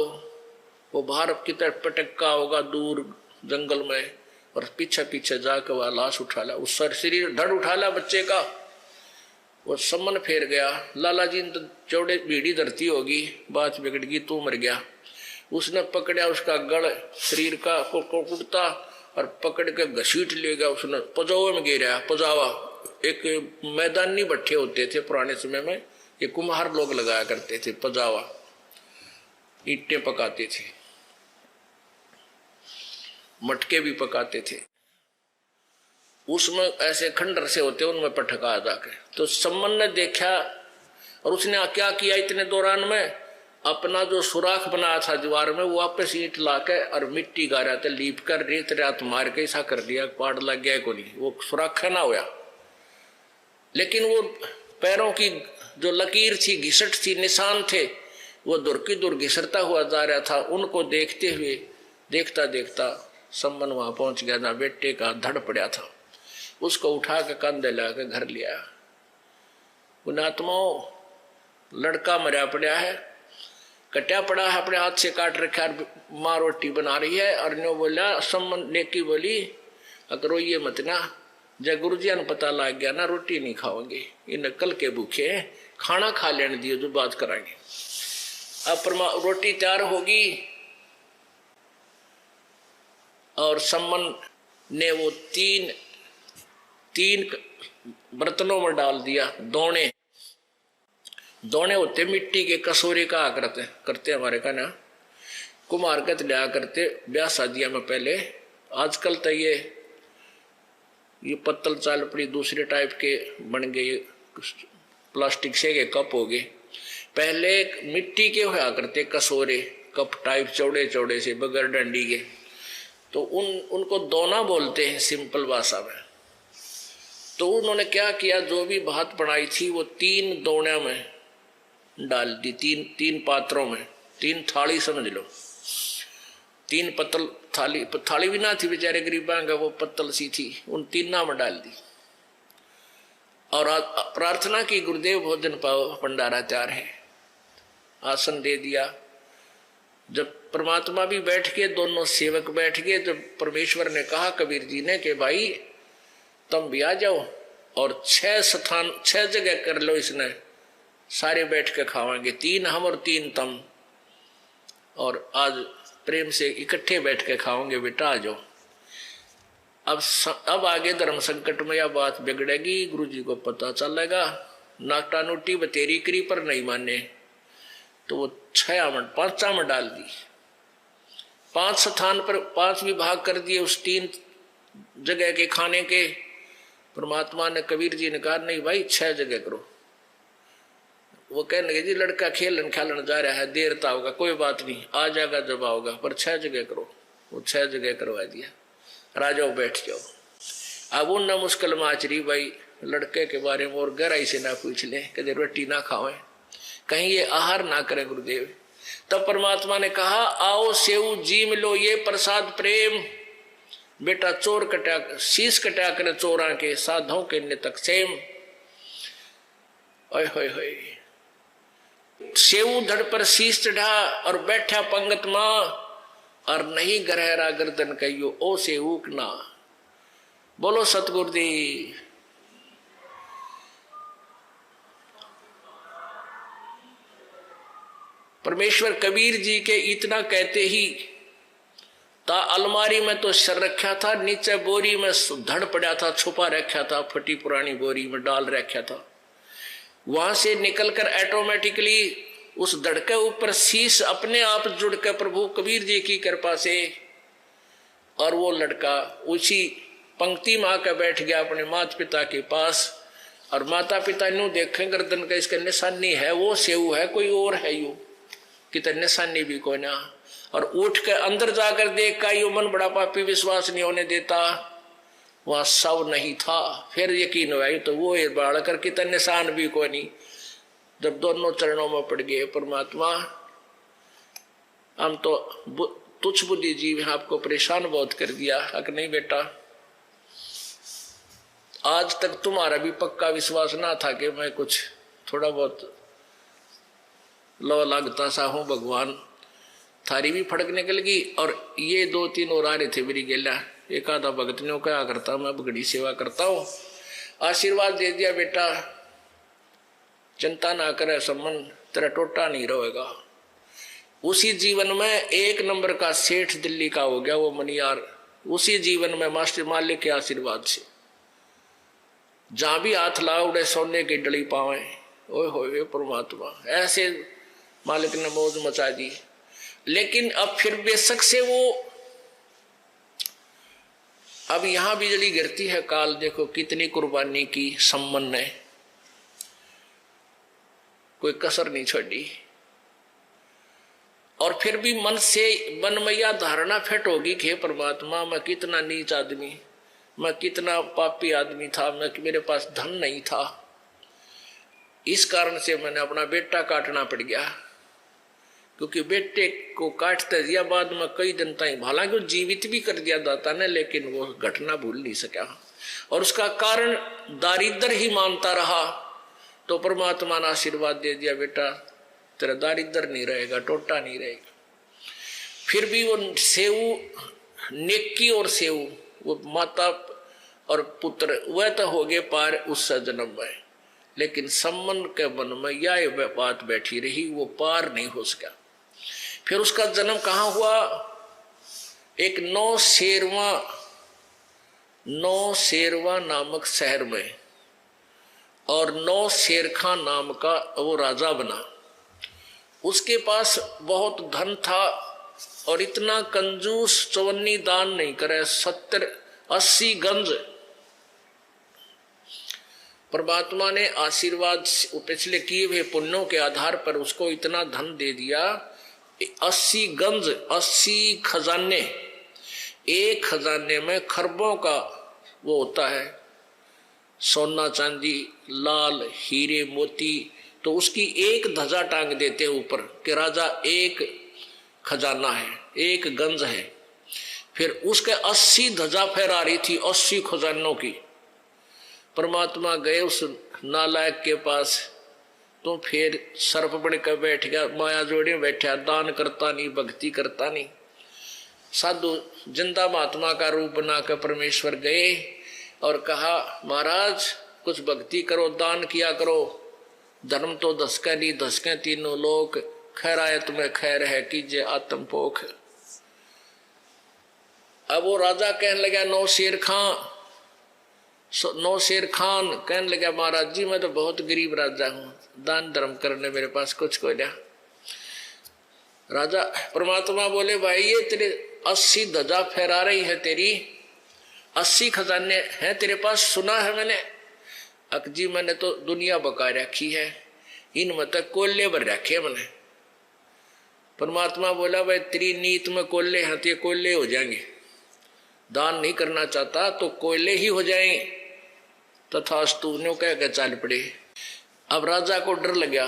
वो बाहर की तरफ पटका होगा दूर जंगल में, और पीछे पीछे जाकर वह लाश उठा ला, उस शरीर धड़ उठा ला बच्चे का। वो सम्मन फेर गया, लाला जी तो चौड़े भीड़ी धरती होगी, बात बिगड़ गई, तू मर गया। उसने पकड़ा उसका गड़ शरीर का को कुड़ता और पकड़ के घसीट ले गया, उसने पजावे में गिरा, पजावा एक मैदानी भट्ठे होते थे पुराने समय में, ये कुम्हार लोग लगाया करते थे, पजावा, ईंटें पकाते थे, मटके भी पकाते थे, उसमें ऐसे खंडर से होते, उनमें पटका जाके। तो सम्मन ने देखा और उसने क्या किया, इतने दौरान में अपना जो सुराख बनाया था दीवार में, वो वापस ईंट लाके और मिट्टी गारा था, लीप कर रेत रात मार के ऐसा कर दिया, पाड़ लग गया को नहीं, वो सुराख ना हुआ। लेकिन वो पैरों की जो लकीर थी, घिसट थी, निशान थे, वो दूर की दूर घिसरता हुआ जा रहा था। उनको देखते हुए देखता देखता सम्मन वहां पहुंच गया, ना बेटे का धड़ पड़ा था, उसको उठा के कंधे लाके घर लिया। उन आत्माओं, लड़का मरा पड़ा है, कटा पड़ा है, अपने हाथ से काट रखा, माँ रोटी बना रही है, और नो बोला, सम्मन नेकी बोली, अगर ये मत ना, जब गुरुजिया ने पता लग गया ना, रोटी नहीं खाओगे, इन कल के भूखे खाना खा लेने दिए, जो बात कराएंगे। अब रोटी तैयार होगी और सम्मन ने वो तीन बर्तनों में डाल दिया। दोने होते मिट्टी के, कसोरे का करते हमारे का ना, कुम्हार के लिया करते ब्याह शादियां में पहले। आजकल तो ये पत्तल चाल पड़ी, दूसरे टाइप के बन गए, प्लास्टिक से के कप हो गए। पहले मिट्टी के होया करते कसोरे, कप टाइप, चौड़े चौड़े से, बगैर डंडी के। तो उनको दोना बोलते हैं सिंपल भाषा में। तो उन्होंने क्या किया, जो भी भात बनाई थी वो 3 दोने में डाल दी, तीन पात्रों में, 3 थाली समझ लो, 3 पत्तल, थाली भी ना थी बेचारे गरीबा का, वो पत्तल सी थी, उन 3 में डाल दी और प्रार्थना की, गुरुदेव भोजन पाओ, भंडारा तैयार है। आसन दे दिया। जब परमात्मा भी बैठ गए, दोनों सेवक बैठ गए, जब परमेश्वर ने कहा कबीर जी ने कि भाई तुम भी आ जाओ और 6 जगह कर लो, इसने सारे बैठ के खावांगे, 3 हम और 3 तुम, और आज प्रेम से इकट्ठे बैठ के खाओगे, बेटा आ जाओ। अब आगे धर्म संकट में यह बात बिगड़ेगी, गुरु जी को पता चलेगा, नाटा नोटी बतेरी करी पर नहीं माने, तो वो 5 में डाल दी। 5 स्थान पर 5 विभाग कर दिए उस 3 जगह के खाने के। परमात्मा ने, कबीर जी ने कहा नहीं भाई 6 जगह करो। वो कहने लगे जी लड़का खेलन जा रहा है, देर तो होगा, कोई बात नहीं, आ जाएगा जब आओगा, पर 6 जगह करो। वो 6 जगह करवा दिया, राजाओ बैठ जाओ। अब उन न मुश्किल माचरी भाई लड़के के बारे में और गहराई से ना पूछ ले, कदे रोटी ना खावे, कहीं ये आहार ना करें गुरुदेव। तब परमात्मा ने कहा आओ सेऊ जी मिलो ये प्रसाद प्रेम, बेटा चोर कटा शीश कटा कर चोरा के, साधों के नितक सेम। ओए होए होए, सेऊ धड़ पर शीश चढ़ा और बैठा पंगत मां, और नहीं गहरा गर्दन कहियो ओ सेऊ ना। बोलो सतगुरुदेव। परमेश्वर कबीर जी के इतना कहते ही ता अलमारी में तो सर रखा था, नीचे बोरी में धड़ पड़ा था, छुपा रखा था, फटी पुरानी बोरी में डाल रखा था। वहां से निकलकर ऑटोमेटिकली उस धड़ के ऊपर शीश अपने आप जुड़ के प्रभु कबीर जी की कृपा से, और वो लड़का उसी पंक्ति में आकर बैठ गया अपने माता पिता के पास। और माता पिता न्यू देखें गर्दन का इसका निशानी है, वो सेऊ है, कोई और है यू कितने निशानी भी कोई ना। और उठ के अंदर जाकर देख का यो मन बड़ा पापी विश्वास नहीं होने देता, वहां सब नहीं था। फिर यकीन हुआ तो वो बाढ़कर कितने निशान भी कोई नहीं। जब दोनों चरणों में पड़ गए, परमात्मा हम तो तुच्छ बुद्धि जीव हैं, आपको परेशान बहुत कर दिया। अक नहीं बेटा, आज तक तुम्हारा भी पक्का विश्वास ना था कि मैं कुछ थोड़ा बहुत लो लगता सा हूं, भगवान थारी भी फड़क निकल और ये 2-3 और आ रहे थे मेरी गेला। एक आधा भगत ने क्या करता, मैं बगड़ी सेवा करता हूं, आशीर्वाद दे दिया बेटा, चिंता ना करे, सम्मन तेरा टोटा नहीं रहेगा। उसी जीवन में 1 नंबर का सेठ दिल्ली का हो गया वो मनियार, उसी जीवन में मास्टर मालिक के आशीर्वाद से जहां भी हाथ लाओ उड़े सोने की डली पावे। ओए होए परमात्मा, ऐसे मालिक ने मौज मचा दी। लेकिन अब फिर बेशक से वो अब यहां बिजली गिरती है काल, देखो कितनी कुर्बानी की सम्मन ने, कोई कसर नहीं छोड़ी। और फिर भी मन से मनमैया धारणा फिट होगी कि परमात्मा मैं कितना नीच आदमी, मैं कितना पापी आदमी था, मैं मेरे पास धन नहीं था, इस कारण से मैंने अपना बेटा काटना पड़ गया। क्योंकि बेटे को काटते दिया बाद में कई दिन तक, हालांकि वो जीवित भी कर दिया दाता ने, लेकिन वो घटना भूल नहीं सका और उसका कारण दारिद्र ही मानता रहा। तो परमात्मा ने आशीर्वाद दे दिया, बेटा तेरा दारिद्र नहीं रहेगा, टोटा नहीं रहेगा। फिर भी वो सेऊ नेकी और सेऊ, वो माता और पुत्र वह तो हो गए पार उस जन्म में, लेकिन सम्मन के मन में यह बात बैठी रही, वो पार नहीं हो सका। फिर उसका जन्म कहाँ हुआ? एक नौ शेरवा नामक शहर में, और नौशेर खां नाम का वो राजा बना। उसके पास बहुत धन था और इतना कंजूस, चवन्नी दान नहीं करे, 70-80 गंज। परमात्मा ने आशीर्वाद पिछले किए हुए पुण्यों के आधार पर उसको इतना धन दे दिया, 80 गंज, 80 खजाने। एक खजाने में खरबों का वो होता है, सोना चांदी लाल हीरे मोती, तो उसकी एक ध्वजा टांग देते ऊपर कि राजा एक खजाना है, एक गंज है। फिर उसके 80 ध्वजा फहरा रही थी, 80 खजानों की। परमात्मा गए उस नालायक के पास, तो फिर सर्प बन कर बैठ गया, माया जोड़े बैठा, दान करता नहीं, भक्ति करता नहीं। साधु जिंदा महात्मा का रूप बनाकर परमेश्वर गए और कहा, महाराज कुछ भक्ति करो, दान किया करो, धर्म तो धसके नहीं, धसके तीनों लोक, खैर आए तुम्हें खैर है, कीजिए आत्मपोख। अब वो राजा कहने लगा, नौशेर खान कहने लगा, महाराज जी मैं तो बहुत गरीब राजा हूं, दान धर्म करने मेरे पास कुछ को लिया। राजा परमात्मा बोले, भाई ये तेरे 80 ध्वजा फहरा रही है, तेरी 80 खजाने हैं तेरे पास, सुना है मैंने। अकजी मैंने तो दुनिया बका रखी है, इनमें तक कोल्ले भर रखे मैंने। परमात्मा बोला, भाई तेरी नीत में कोल्ले हैं तो ये कोल्ले हो जाएंगे, दान नहीं करना चाहता तो कोयले ही हो जाएं। तथास्तु न्यों कह के चल पड़े। अब राजा को डर लगा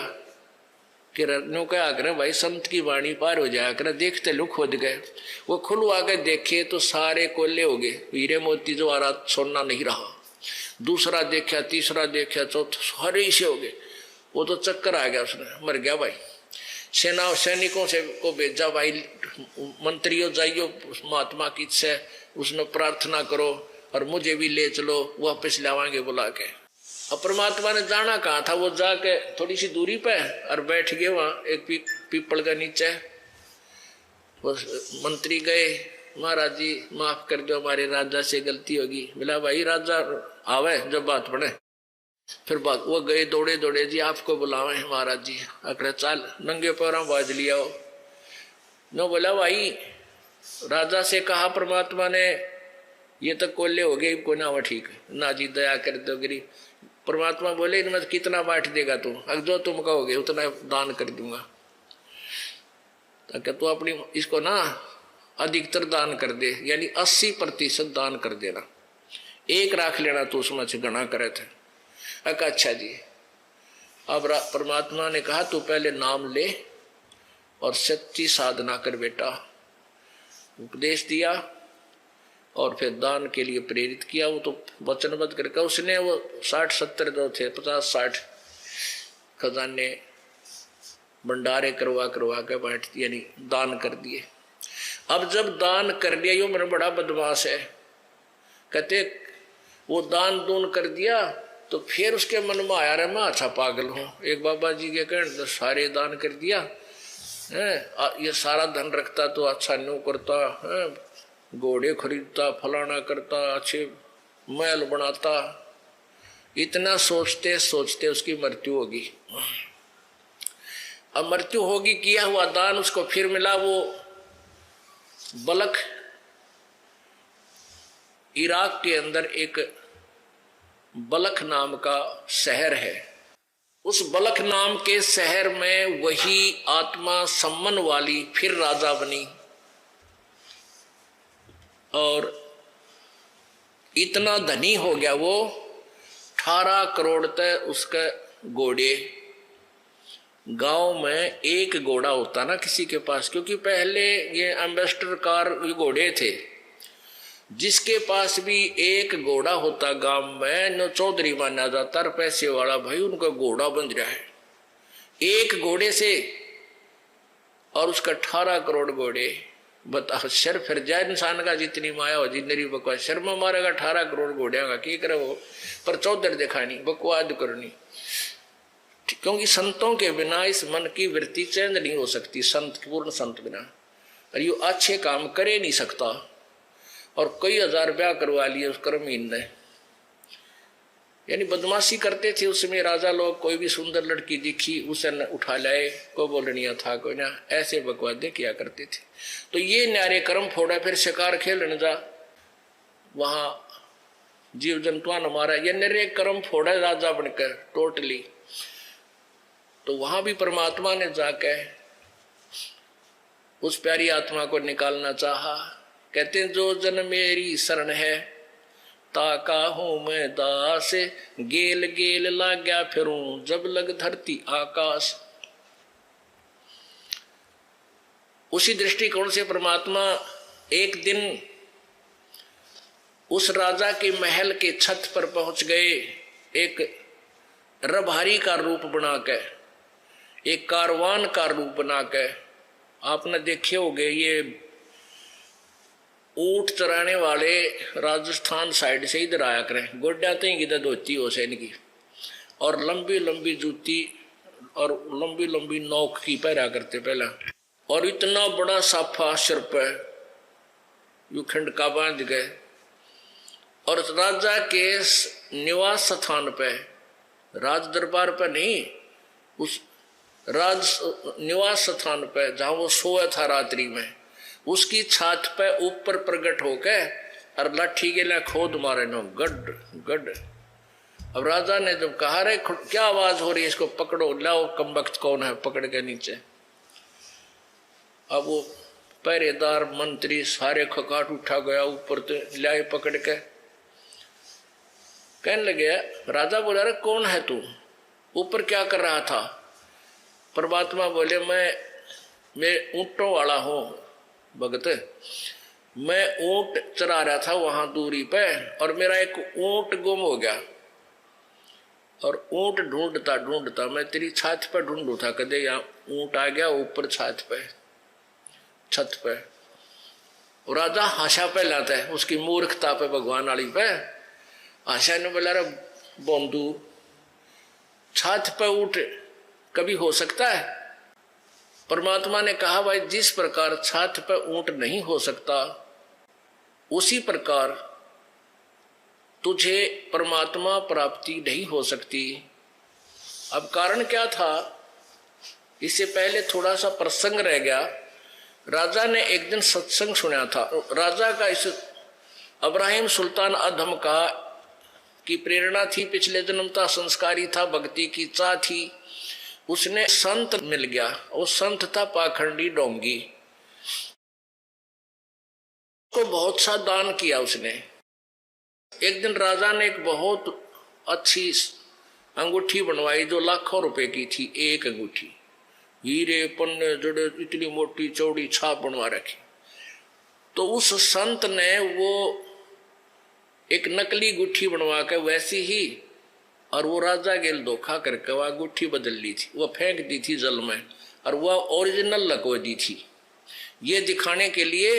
कि न्यों कहा करे, भाई संत की वाणी पार हो जाया करे, देखते लोग खोद गए। वो खुलवा के देखे तो सारे कोयले हो गए, हीरे मोती जो आ रहा सोना नहीं रहा। दूसरा देखा, तीसरा देखा, चौथा, सारे से हो गए। वो तो चक्कर आ गया, उसने मर गया। भाई सैनिकों से को भेजा, भाई मंत्रियों जाइयो महात्मा की से उसने प्रार्थना करो और मुझे भी ले चलो, वापस लावांगे बुला के। अब परमात्मा ने जाना कहाँ था, वो जाके थोड़ी सी दूरी पे और बैठ गए वहां एक पीपल के नीचे। वो मंत्री गए, महाराज जी माफ कर दो, हमारे राजा से गलती होगी। बोला, भाई राजा आवे जब बात पड़े। फिर वो गए दौड़े दौड़े, जी आपको बुलावे महाराज जी। अकड़े चाल नंगे पैरों बाज लिया हो। नो बोला, भाई राजा से कहा परमात्मा ने, ये तो कोल्ले हो गए, को ना हुआ ठीक ना जी, दया कर दो गिरी। परमात्मा बोले, इनमें कितना बांट देगा तू? अगर जो तुम कहोगे उतना दान कर दूंगा। तो तू अपनी इसको ना अधिकतर दान कर दे, यानी 80% दान कर देना, एक राख लेना तो उसमें से गणा करे थे। अच्छा जी। अब परमात्मा ने कहा, तू पहले नाम ले और सच्ची साधना कर बेटा। उपदेश दिया और फिर दान के लिए प्रेरित किया। वो तो वचनबद्ध करके उसने वो 60-70 जो थे, 50-60 खजाने भंडारे करवा के बांट दिए, यानी दान कर दिए। अब जब दान कर दिया, यो मेरा बड़ा बदमाश है, कहते वो दान दून कर दिया तो फिर उसके मन में आया रे मैं अच्छा पागल हूं। एक बाबा जी के कहने तो सारे दान कर दिया है, ये सारा धन रखता तो अच्छा न्यू करता है, घोड़े खरीदता, फलाना करता, अच्छे महल बनाता, इतना सोचते सोचते उसकी मृत्यु होगी। अब मृत्यु होगी, किया हुआ दान उसको फिर मिला। वो बलख इराक के अंदर एक बलख नाम का शहर है। उस बलख नाम के शहर में वही आत्मा सम्मन वाली फिर राजा बनी और इतना धनी हो गया वो, 18 करोड़ तक उसके घोड़े। गांव में एक घोड़ा होता ना किसी के पास, क्योंकि पहले ये एम्बेसडर कार घोड़े थे, जिसके पास भी एक घोड़ा होता गांव में न चौधरी माना जाता, पैसे वाला भाई, उनका घोड़ा बन रहा है एक घोड़े से। और उसका 18 करोड़ घोड़े। बताओ, शर फिर जाए इंसान का जितनी माया हो जितनी बकवास। शर्मा मारेगा 18 करोड़ घोड़िया का की करे वो, पर चौधर दिखानी बकवाद करनी। क्योंकि संतों के बिना इस मन की वृत्ति चेंज नहीं हो सकती, संत पूर्ण संत बिना। और ये अच्छे काम करे नहीं सकता। और कई हजार ब्याह करवा लिए उस कर्महीन ने, यानी बदमाशी करते थे उसमें राजा लोग। कोई भी सुंदर लड़की दिखी उसे उठा लाए, को बोलनिया था कोई ना, ऐसे बकवादे किया करते थे। तो ये न्यारे कर्म फोड़ा, फिर शिकार खेलने जा, वहां जीव जंतुआ न मारा, ये निरे कर्म फोड़ा राजा बनकर टोटली। तो वहां भी परमात्मा ने जाके उस प्यारी आत्मा को निकालना चाहा। कहते हैं जो जन मेरी शरण है ताका हूं मैं दास, गेल गेल लाग गया फिरूं जब लग धरती आकाश। उसी दृष्टिकोण से परमात्मा एक दिन उस राजा के महल के छत पर पहुंच गए, एक रभारी का रूप बनाकर, एक कारवान का रूप बनाकर। आपने देखे होंगे ये ऊंट चराने वाले राजस्थान साइड से इधर आया करें, गोड्या तो इधर धोती हो से इनकी, और लंबी लंबी जूती और लंबी लंबी नोक की पहरा करते पहला। और इतना बड़ा साफा सिर पे यू खंड का बांध गए। और राजा के निवास स्थान पे, राज दरबार पे नहीं, उस राज निवास स्थान पे जहां वो सोया था रात्रि में, उसकी छात पे ऊपर प्रकट होके और लाठी के लिए खोद मारे नो गड गड। अब राजा ने जब कहा रे क्या आवाज हो रही है, इसको पकड़ो, लाओ कमबख्त कौन है, पकड़ के नीचे। अब वो पहरेदार मंत्री सारे खकाट उठा गया ऊपर, तो लाए पकड़ के। कहने लगे, राजा बोला रे कौन है तू, ऊपर क्या कर रहा था। परमात्मा बोले मैं ऊंटों वाला हूं भगत, मैं ऊंट चरा रहा था वहां दूरी पे, और मेरा एक ऊंट गुम हो गया। और ऊंट ढूंढता ढूंढता मैं तेरी छत पे ढूंढू था, कदे यहाँ ऊंट आ गया ऊपर छत पे। और राजा हाशा पे लाता है उसकी मूर्खता पे, भगवान वाली पे। आशा ने बोला रे बोंदू, छत पे ऊंट कभी हो सकता है। परमात्मा ने कहा भाई जिस प्रकार छत पे ऊंट नहीं हो सकता, उसी प्रकार तुझे परमात्मा प्राप्ति नहीं हो सकती। अब कारण क्या था, इससे पहले थोड़ा सा प्रसंग रह गया। राजा ने एक दिन सत्संग सुना था। राजा का इस इब्राहिम सुल्तान अधम का की प्रेरणा थी, पिछले जन्म था, संस्कारी था, भक्ति की चाह थी। उसने संत मिल गया, वो संत था पाखंडी डोंगी, को बहुत सा दान किया उसने। एक दिन राजा ने एक बहुत अच्छी अंगूठी बनवाई जो लाखों रुपए की थी, एक अंगूठी, हीरे पन्ने जड़े, इतनी मोटी चौड़ी छाप बनवा रखी। तो उस संत ने वो एक नकली गुट्ठी बनवा के वैसी ही, और वो राजा गेल धोखा करके वह गुट्ठी बदल ली थी, वह फेंक दी थी जल में, और वह ओरिजिनल लगवा दी थी। ये दिखाने के लिए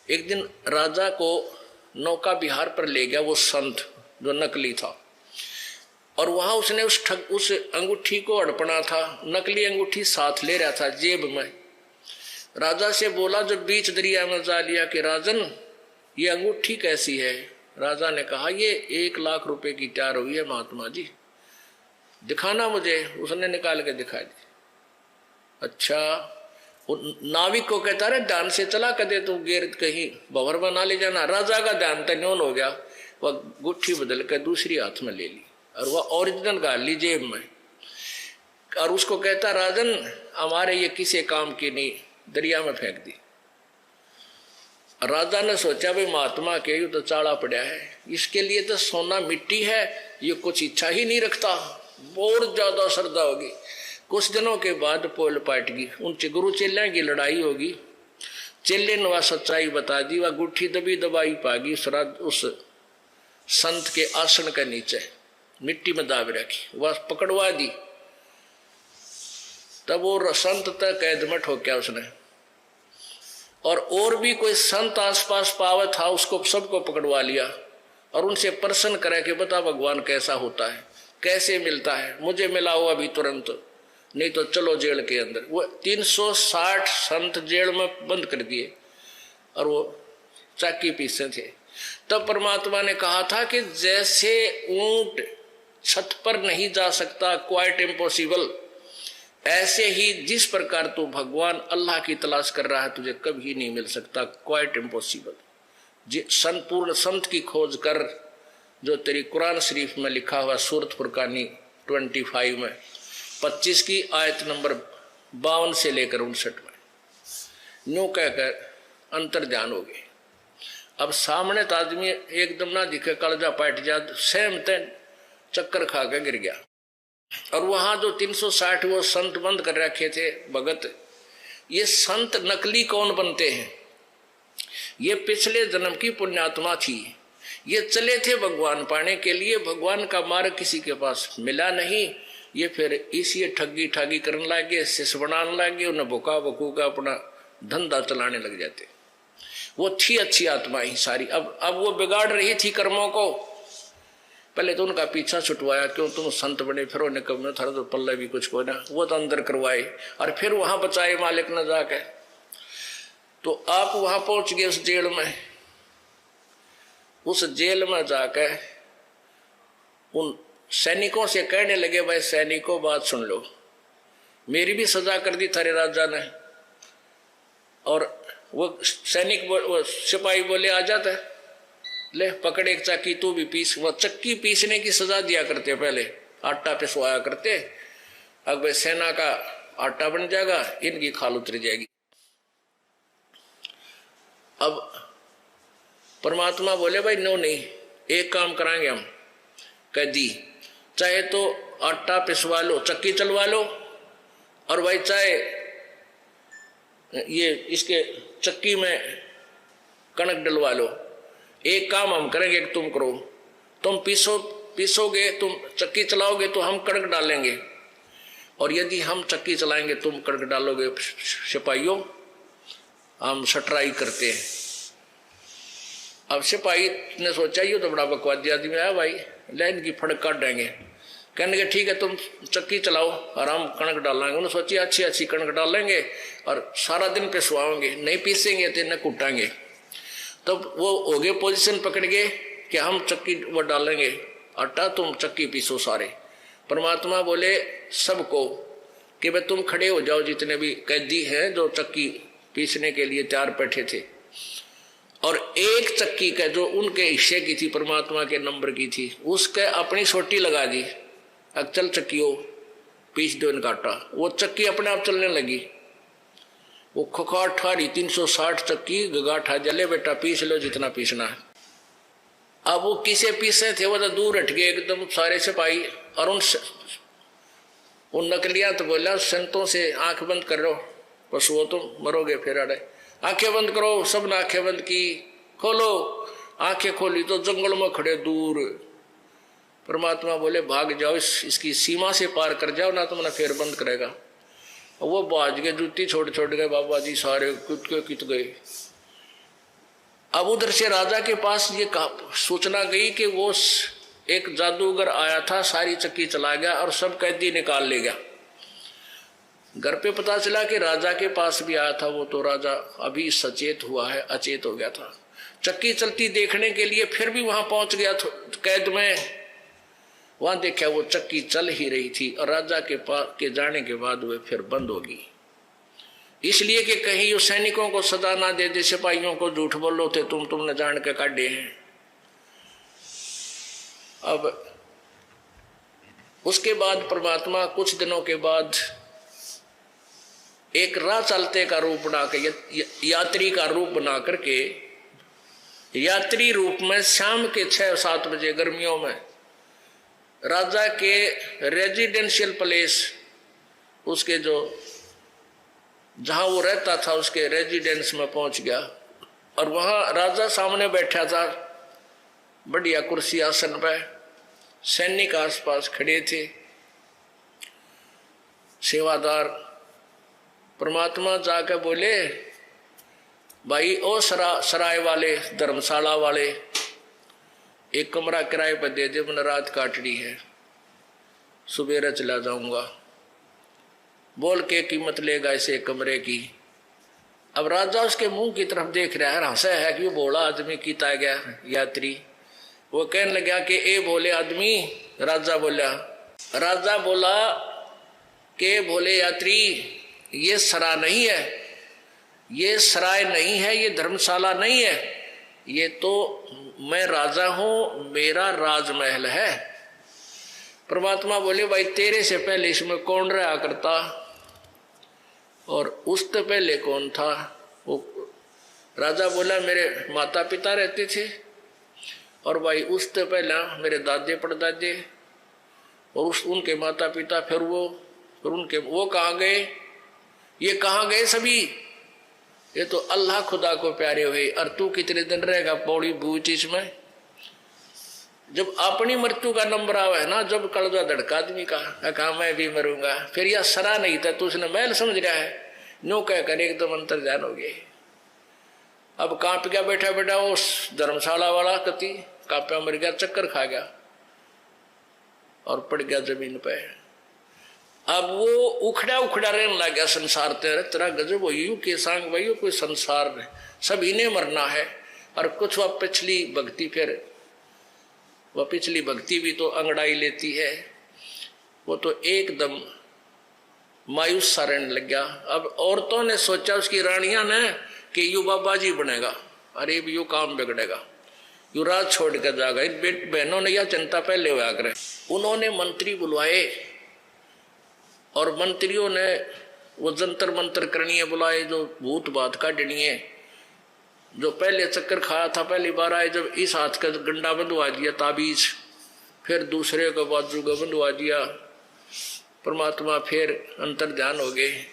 एक दिन राजा को नौका बिहार पर ले गया वो संत जो नकली था, और वहां उसने उस अंगूठी को अड़पना था, नकली अंगूठी साथ ले रहा था जेब में। राजा से बोला जब बीच दरिया में जा लिया कि राजन ये अंगूठी कैसी है, राजा ने कहा ये 1 लाख रुपए की तैयार हुई है महात्मा जी, दिखाना मुझे। उसने निकाल के दिखा दी। अच्छा, नाविक को कहता रहे ध्यान से चला कदे तू गिर कहीं भंवर बना ले जाना। राजा का ध्यान तन्योन हो गया, वह गुट्ठी बदल कर दूसरी हाथ में ले ली और वह ओरिजिनल गाल ली जेब में, और उसको कहता राजन हमारे ये किसी काम की नहीं, दरिया में फेंक दी। राजा ने सोचा भाई महात्मा के यू तो चाड़ा पड़ा है, इसके लिए तो सोना मिट्टी है, ये कुछ इच्छा ही नहीं रखता, बहुत ज्यादा श्रद्धा होगी। कुछ दिनों के बाद पोल पाट गई, उन गुरु चेल्या की लड़ाई होगी। चेले ने वह सच्चाई बता दी, वह गुट्ठी दबी दबाई पागी उस संत के आसन के नीचे मिट्टी में दाब रखी, वह पकड़वा दी। तब वो संत तक कैद में ठोक्या उसने, और भी कोई संत आसपास पावा था, उसको सबको पकड़वा लिया और उनसे प्रश्न करे कि बता भगवान कैसा होता है, कैसे मिलता है, मुझे मिलाओ अभी तुरंत, नहीं तो चलो जेल के अंदर। वो 360 संत जेल में बंद कर दिए और वो चाकी पीसे थे। तब परमात्मा ने कहा था कि जैसे ऊंट छत पर नहीं जा सकता, क्वाइट इम्पॉसिबल, ऐसे ही जिस प्रकार तू भगवान अल्लाह की तलाश कर रहा है तुझे कभी नहीं मिल सकता, क्वाइट इम्पॉसिबल। संपूर्ण संत की खोज कर, जो तेरी कुरान शरीफ में लिखा हुआ सूरत फुरकानी 25 में 25 की आयत नंबर 52 से लेकर 59 में न्यू कहकर अंतर ध्यान हो गए। अब सामने तो आदमी एकदम ना दिखे, कलजा पाट जा, सहमते चक्कर खा के गिर गया। और वहां जो 360 वो संत बंद कर रखे थे भगत, ये संत नकली कौन बनते हैं, ये पिछले जन्म की पुण्यात्मा थी, ये चले थे भगवान पाने के लिए, भगवान का मार्ग किसी के पास मिला नहीं, ये फिर इसी ठगी ठागी करने लगे, शिष्य बनाने लगे, उन्हें भुका भुकू का अपना धंधा चलाने लग जाते। वो थी अच्छी आत्मा ही सारी, अब वो बिगाड़ रही थी कर्मों को। पहले तो उनका पीछा छुटवाया, क्यों तुम संत बने, फिर उन्हें कब में थारा तो पल्ला भी कुछ को ना, वो तो अंदर करवाए और फिर वहां बचाए मालिक न जाके। तो आप वहां पहुंच गए उस जेल में, उस जेल में जाके उन सैनिकों से कहने लगे भाई सैनिकों बात सुन लो, मेरी भी सजा कर दी थारे राजा ने। और वो सैनिक वो सिपाही बोले आ जाता है, ले पकड़ एक चाकी तू भी पीस। वह चक्की पीसने की सजा दिया करते, पहले आटा पिसवाया करते, अब भाई सेना का आटा बन जाएगा, इनकी खाल उतर जाएगी। अब परमात्मा बोले भाई नो नहीं, एक काम कराएंगे हम, कह दी चाहे तो आटा पिसवा लो, चक्की चलवा लो, और भाई चाहे ये इसके चक्की में कणक डलवा लो, एक काम हम करेंगे कि तुम करो, तुम पीसोगे, तुम चक्की चलाओगे तो हम कणक डालेंगे, और यदि हम चक्की चलाएंगे तुम कणक डालोगे, सिपाहियों हम सटराई करते हैं। अब सिपाही ने सोचा ये तो बड़ा बकवादी आदमी है भाई, लाइन की फड़क काट देंगे। कहने के ठीक है तुम चक्की चलाओ और हम कणक डालेंगे। उन्होंने सोची अच्छी अच्छी कणक डालेंगे और सारा दिन पिसवाओगे, नहीं पीसेंगे तो इन्हें कूटांगे। तब वो हो गए पोजीशन पकड़ गए कि हम चक्की वो डालेंगे आटा, तुम चक्की पीसो सारे। परमात्मा बोले सबको कि भाई तुम खड़े हो जाओ, जितने भी कैदी हैं जो चक्की पीसने के लिए तैयार बैठे थे, और एक चक्की का जो उनके हिस्से की थी, परमात्मा के नंबर की थी, उसके अपनी सोटी लगा दी, अब चल चक्कियों पीस दो इनका आटा। वो चक्की अपने आप चलने लगी, वो खुखाट ठारी 360 चक्की गगाठा जले बेटा पीस लो जितना पीसना है। अब वो किसे पीसे थे, वो तो दूर हट गए एकदम सारे सिपाही, और उन नकलिया तो बोला संतों से आंख बंद कर लो, पशुओं तुम मरोगे फिर अड़े, आंखें बंद करो। सब ने आंखें बंद की, खोलो, आंखें खोली तो जंगल में खड़े दूर। परमात्मा बोले भाग जाओ, इसकी सीमा से पार कर जाओ ना, तुमने फिर बंद करेगा। वो बाज गए, जूती छोड़ गए बाबा जी, सारे कित गए। अब उधर से राजा के पास ये सूचना गई कि वो एक जादूगर आया था, सारी चक्की चला गया और सब कैदी निकाल ले गया। घर पे पता चला कि राजा के पास भी आया था वो, तो राजा अभी सचेत हुआ है, अचेत हो गया था। चक्की चलती देखने के लिए फिर भी वहां पहुंच गया कैद में। वहां देखा वो चक्की चल ही रही थी और राजा के पास के जाने के बाद वे फिर बंद होगी, इसलिए कि कहीं उस सैनिकों को सजा ना दे दे, सिपाहियों को झूठ बोलो थे तुमने जान के काटे हैं। अब उसके बाद परमात्मा कुछ दिनों के बाद एक राह चलते का रूप बना के, यात्री का रूप बना करके, यात्री रूप में शाम के 6-7 बजे गर्मियों में राजा के रेजिडेंशियल प्लेस, उसके जो जहां वो रहता था उसके रेजिडेंस में पहुंच गया। और वहां राजा सामने बैठा था बढ़िया कुर्सी आसन पर, सैनिक आसपास खड़े थे, सेवादार। परमात्मा जाकर बोले, भाई ओ सराय वाले, धर्मशाला वाले, एक कमरा किराए पर दे दे, मैंने रात काटनी है, सुबेरा चला जाऊंगा। बोल के कीमत लेगा इसे कमरे की। अब राजा उसके मुंह की तरफ देख रहा है, हंसा है कि वो बोला आदमी कीता गया यात्री। वो कहने लगा कि ए बोले आदमी। राजा बोला के बोले यात्री, ये सरा नहीं है, ये सराय नहीं है, ये धर्मशाला नहीं है, ये तो मैं राजा हूं, मेरा राजमहल है। परमात्मा बोले, भाई तेरे से पहले इसमें कौन रहा करता और उससे पहले कौन था? वो राजा बोला, मेरे माता पिता रहते थे, और भाई उससे पहले मेरे दादे परदादे, और उनके माता पिता, फिर उनके वो कहाँ गए? ये कहाँ गए सभी? ये तो अल्लाह खुदा को प्यारे हुए। और तू कितने दिन रहेगा पौड़ी बूझ इसमें? जब अपनी मृत्यु का नंबर आवे ना, जब कलजा धड़का आदमी का, कहा मैं भी मरूंगा, फिर यह सरा नहीं था तो उसने महल समझ रहा है, नो कहकर एकदम अंतर्ध्यान हो गए। अब कांप गया बैठा बैठा उस धर्मशाला वाला, कति कांपा, मर गया, चक्कर खा गया और पड़ गया जमीन पे। अब वो उखड़ा रहने लग गया संसार तेरा गजब हो यू के सांग भाई, कोई संसार है, सभी ने मरना है। और कुछ वह पिछली भक्ति, फिर वह पिछली भक्ति भी तो अंगड़ाई लेती है, वो तो एकदम मायूस सा रहने लग गया। अब औरतों ने सोचा, उसकी रानियां ने, कि यू बाबा जी बनेगा, अरे यू काम बिगड़ेगा, यू राज छोड़ कर जाएगा। इन बहनों ने यह चिंता पहले हुआ करे। उन्होंने मंत्री बुलवाए और मंत्रियों ने वो जंतर मंत्र करनी बुलाए, जो भूत बात काटनी है। जो पहले चक्कर खाया था पहली बार आए, जब इस हाथ का गंडा बंधवा दिया ताबीज, फिर दूसरे का बाजू का बंधवा दिया। परमात्मा फिर अंतर्ध्यान हो गए।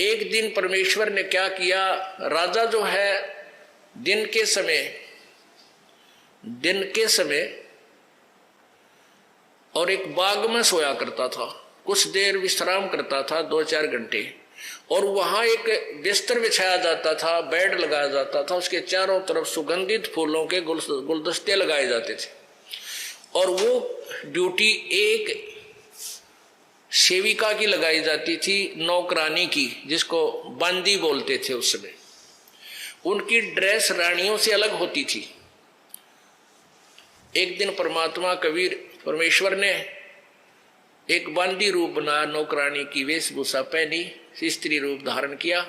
एक दिन परमेश्वर ने क्या किया, राजा जो है दिन के समय और एक बाग में सोया करता था, कुछ देर विश्राम करता था, 2-4 घंटे, और वहां एक बिस्तर बिछाया जाता था, बेड लगाया जाता था, उसके चारों तरफ सुगंधित फूलों के गुलदस्ते लगाए जाते थे। और वो ड्यूटी एक सेविका की लगाई जाती थी, नौकरानी की, जिसको बांदी बोलते थे उस समय। उनकी ड्रेस रानियों से अलग होती थी। एक दिन परमेश्वर ने एक बांदी रूप बनाया, नौकरानी की वेशभूषा पहनी, स्त्री रूप धारण किया,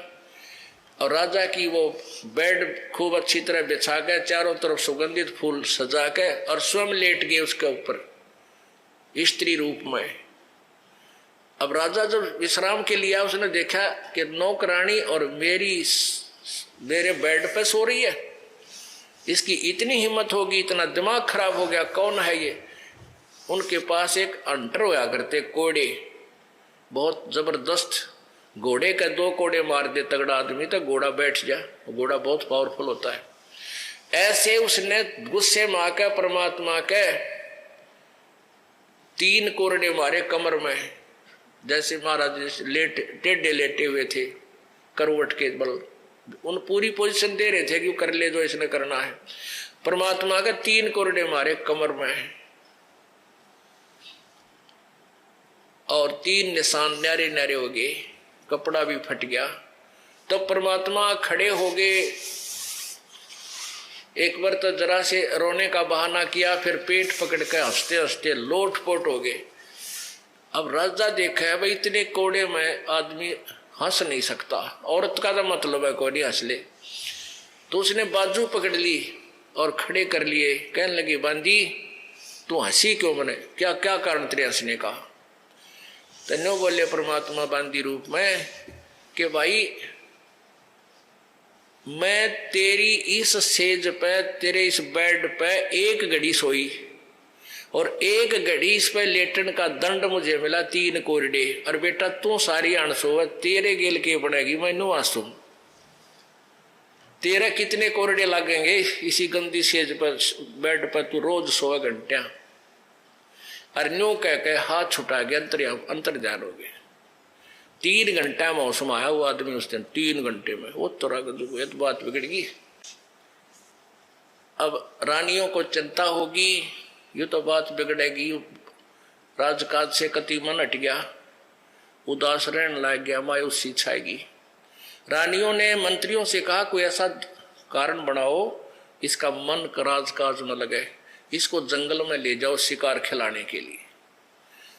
और राजा की वो बेड खूब अच्छी तरह बिछा के, चारों तरफ सुगंधित फूल सजा के, और स्वयं लेट गए उसके ऊपर स्त्री रूप में। अब राजा जब विश्राम के लिए, उसने देखा कि नौकरानी और मेरे बेड पे सो रही है, इसकी इतनी हिम्मत होगी, इतना दिमाग खराब हो गया, कौन है ये? उनके पास एक अंटर होया करते कोड़े, बहुत जबरदस्त घोड़े का 2 कोड़े मार दे तगड़ा आदमी तो घोड़ा बैठ जाए, घोड़ा बहुत पावरफुल होता है। ऐसे उसने गुस्से में आकर परमात्मा के 3 कोरडे मारे कमर में, जैसे महाराज टेढ़े लेटे हुए थे करवट के बल, उन पूरी पोजीशन दे रहे थे कि कर ले जो इसने करना है। परमात्मा के 3 कोरडे मारे कमर में, और 3 निशान न्यारे न्यारे हो गए, कपड़ा भी फट गया। तो परमात्मा खड़े हो गए एक बार तो जरा से रोने का बहाना किया, फिर पेट पकड़ के हंसते हंसते लोटपोट हो गए। अब राजा देखा है भाई इतने कोड़े में आदमी हंस नहीं सकता, औरत का तो मतलब है कोई नहीं हंस ले। तो उसने बाजू पकड़ ली और खड़े कर लिए। कहने लगी बांदी तू हंसी क्यों? बने क्या क्या कारण तेरे हंसने का? तन्नो बोले परमात्मा बांदी रूप में कि भाई मैं तेरी इस सेज पे, तेरे इस बेड पे एक घड़ी सोई और एक घड़ी इस पे लेटन का दंड मुझे मिला 3 कोरडे। और बेटा तू सारी अणसो तेरे गेल के बनेगी, मैं नू आंसू तेरे कितने कोरडे लगेंगे इसी गंदी सेज पर बेड पर तू रोज 100 घंटिया। और न्यू कह के हाथ छुटा गया, अंतर ध्यान हो गया। 3 घंटा मौसम आया वो आदमी उस दिन, 3 घंटे में वो तो बात बिगड़ गई। अब रानियों को चिंता होगी, ये तो बात बिगड़ेगी। राजकाज से कति मन हट गया, उदास रहने लग गया, मायूसी छाएगी। रानियों ने मंत्रियों से कहा कोई ऐसा कारण बनाओ इसका मन राजकाज न लगे, इसको जंगल में ले जाओ शिकार खिलाने के लिए।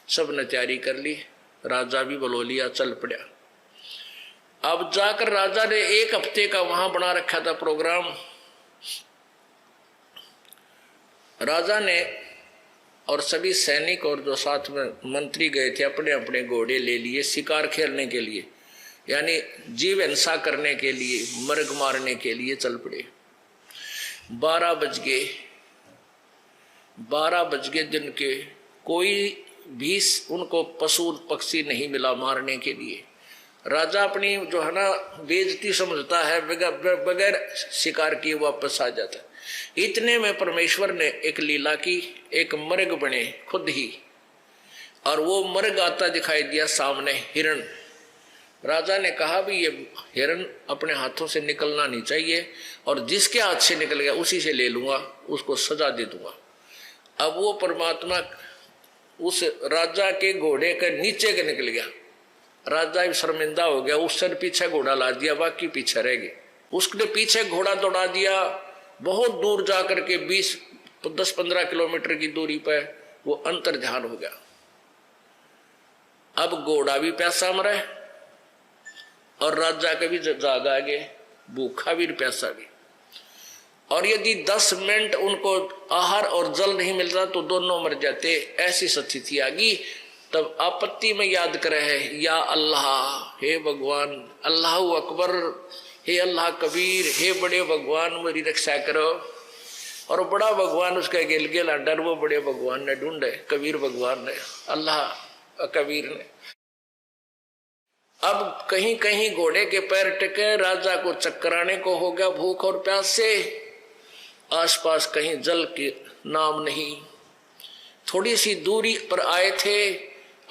सब ने तैयारी कर ली, राजा भी बुला लिया, चल पड़ा। अब जाकर राजा ने 1 हफ्ते का वहां बना रखा था प्रोग्राम। राजा ने और सभी सैनिक और जो साथ में मंत्री गए थे अपने अपने घोड़े ले लिए शिकार खेलने के लिए, यानी जीव हिंसा करने के लिए, मर्ग मारने के लिए चल पड़े। 12 बज गए, 12 बज गए दिन के। कोई भी उनको पशु पक्षी नहीं मिला मारने के लिए। राजा अपनी जो है ना बेइज्जती समझता है, बगैर शिकार किए वापस आ जाता है। इतने में परमेश्वर ने एक लीला की, एक मर्ग बने खुद ही, और वो मर्ग आता दिखाई दिया सामने, हिरण। राजा ने कहा भी ये हिरण अपने हाथों से निकलना नहीं चाहिए, और जिसके हाथ से निकल गया उसी से ले लूंगा, उसको सजा दे दूंगा। अब वो परमात्मा उस राजा के घोड़े के नीचे के निकल गया। राजा भी शर्मिंदा हो गया, उससे पीछे घोड़ा ला दिया, बाकी पीछे रह गए। उसने पीछे घोड़ा दौड़ा दिया, बहुत दूर जाकर के 10-15 किलोमीटर की दूरी पर वो अंतर ध्यान हो गया। अब घोड़ा भी प्यासा मरे और राजा का भी जाग आ गए, भूखा भी प्यासा भी। और यदि 10 मिनट उनको आहार और जल नहीं मिल रहा तो दोनों मर जाते, ऐसी स्थिति आ गई। तब आपत्ति में याद करे है, या अल्लाह, हे भगवान, अल्लाह अकबर, हे अल्लाह कबीर, हे बड़े भगवान मेरी रक्षा करो। और बड़ा भगवान उसका गेल गेला डर, वो बड़े भगवान ने ढूंढे, कबीर भगवान ने, अल्लाह कबीर ने। अब कहीं कहीं घोड़े के पैर टिके, राजा को चक्कराने को हो गया भूख और प्यास से। आसपास कहीं जल के नाम नहीं। थोड़ी सी दूरी पर आए थे,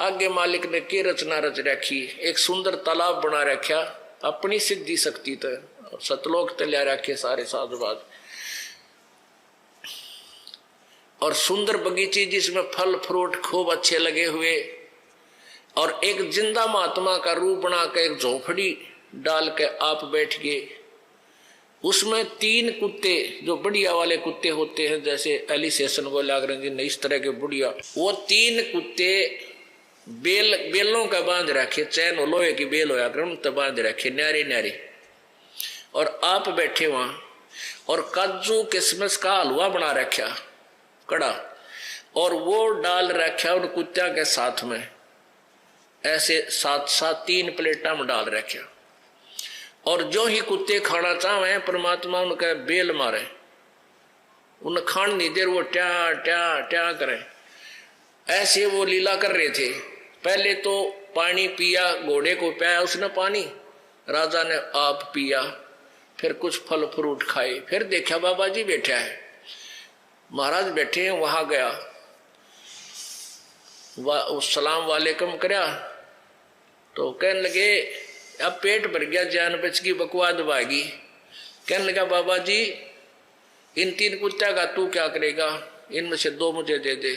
आगे मालिक ने के रचना रच रखी, एक सुंदर तालाब बना रखा, अपनी सिद्धि शक्ति तो सतलोक ते लिया रखे सारे साधुवाद, और सुंदर बगीची जिसमें फल फ्रूट खूब अच्छे लगे हुए, और एक जिंदा महात्मा का रूप बना के एक झोपड़ी डाल के आप बैठ गए। उसमें 3 कुत्ते, जो बढ़िया वाले कुत्ते होते हैं, जैसे एलिसेशन बोले अंग्रेजी ने, इस तरह के बढ़िया, वो 3 कुत्ते बेलों का बांध रखे, चैन लोहे की बेल होया कर तो बांध रखे न्यारे न्यारे, और आप बैठे वहां, और काजू किशमिश का हलवा बना रखा कड़ा, और वो डाल रखा उन कुत्तिया के साथ में, ऐसे 7-7 3 प्लेटा में डाल रखा। और जो ही कुत्ते खाना चाहे परमात्मा उनका बेल मारे, उन खान नहीं दे, वो ट्या ट्या ट्या करे। ऐसे वो लीला कर रहे थे। पहले तो पानी पिया, घोड़े को पिया उसने पानी, राजा ने आप पिया, फिर कुछ फल फ्रूट खाए, फिर देखा बाबा जी बैठा है, महाराज बैठे हैं। वहां गया, सलाम वालेकुम करया, तो कहने लगे अब पेट भर गया, जान बच गई, बकवाद भागी। कहने लगा बाबा जी इन 3 कुत्ता का तू क्या करेगा, इनमें से 2 मुझे दे दे।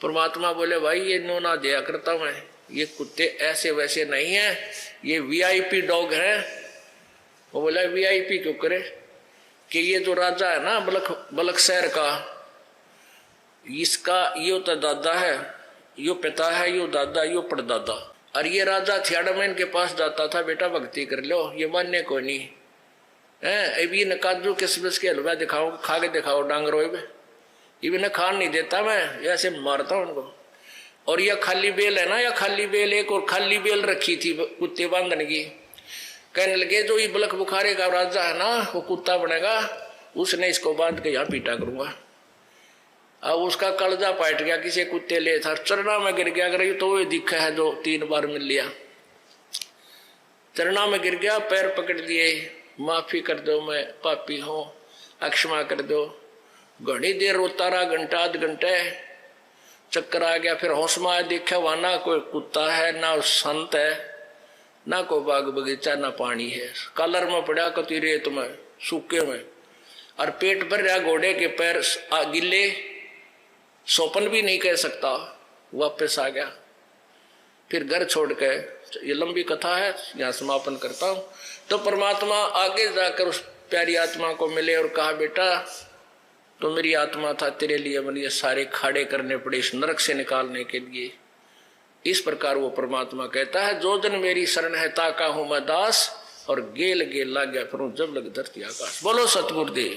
परमात्मा बोले भाई ये नो ना दिया करता मैं, ये कुत्ते ऐसे वैसे नहीं है, ये VIP डॉग है। वो बोला VIP क्यों करे? कि ये जो राजा है ना बलख शहर का, इसका यो तो दादा है, यो पिता है, यो दादा, यो परदादा। और ये राजा थियाड़मैन के पास जाता था, बेटा भक्ति कर लो, ये मान्य कोई नहीं है। अभी न काजू किसमिस के हलवा दिखाओ, खा के दिखाओ डांगरो, ये न खान नहीं देता मैं, ऐसे मारता हूं उनको। और यह खाली बेल है ना, या खाली बेल, एक और खाली बेल रखी थी कुत्ते बांधने की। कहने लगे जो ये बलख बुखारे का राजा है ना, वो कुत्ता बनेगा, उसने इसको बांध के यहाँ पीटा करूंगा। अब उसका कलजा पाट गया, किसी कुत्ते ले था, चरना में गिर गया। अगर तो वो दिखा है जो 3 बार मिल लिया, चरना में गिर गया, पैर पकड़ दिए, माफी कर दो, मैं पापी हूं, अक्षमा कर दो। घनी देर रोता रहा, घंटा आध घंटे, चक्कर आ गया। फिर होश में आया, देखा वहां ना कोई कुत्ता है, ना संत है, ना कोई बाग बगीचा, ना पानी है। कलर में पड़ा कति रेत में, सूखे में, और पेट भर रहा, घोड़े के पैर गिले, सोपन भी नहीं कह सकता। वापस आ गया, फिर घर छोड़ के, ये लंबी कथा है, यहाँ समापन करता हूं। तो परमात्मा आगे जाकर उस प्यारी आत्मा को मिले और कहा, बेटा तो मेरी आत्मा था, तेरे लिए मैंने सारे खाड़े करने पड़े इस नरक से निकालने के लिए। इस प्रकार वो परमात्मा कहता है, जो जन मेरी शरण है ताका हूं मैं दास, और गेल गेल लाग गया फिर जब लग धरती आकाश। बोलो सतगुरुदेव।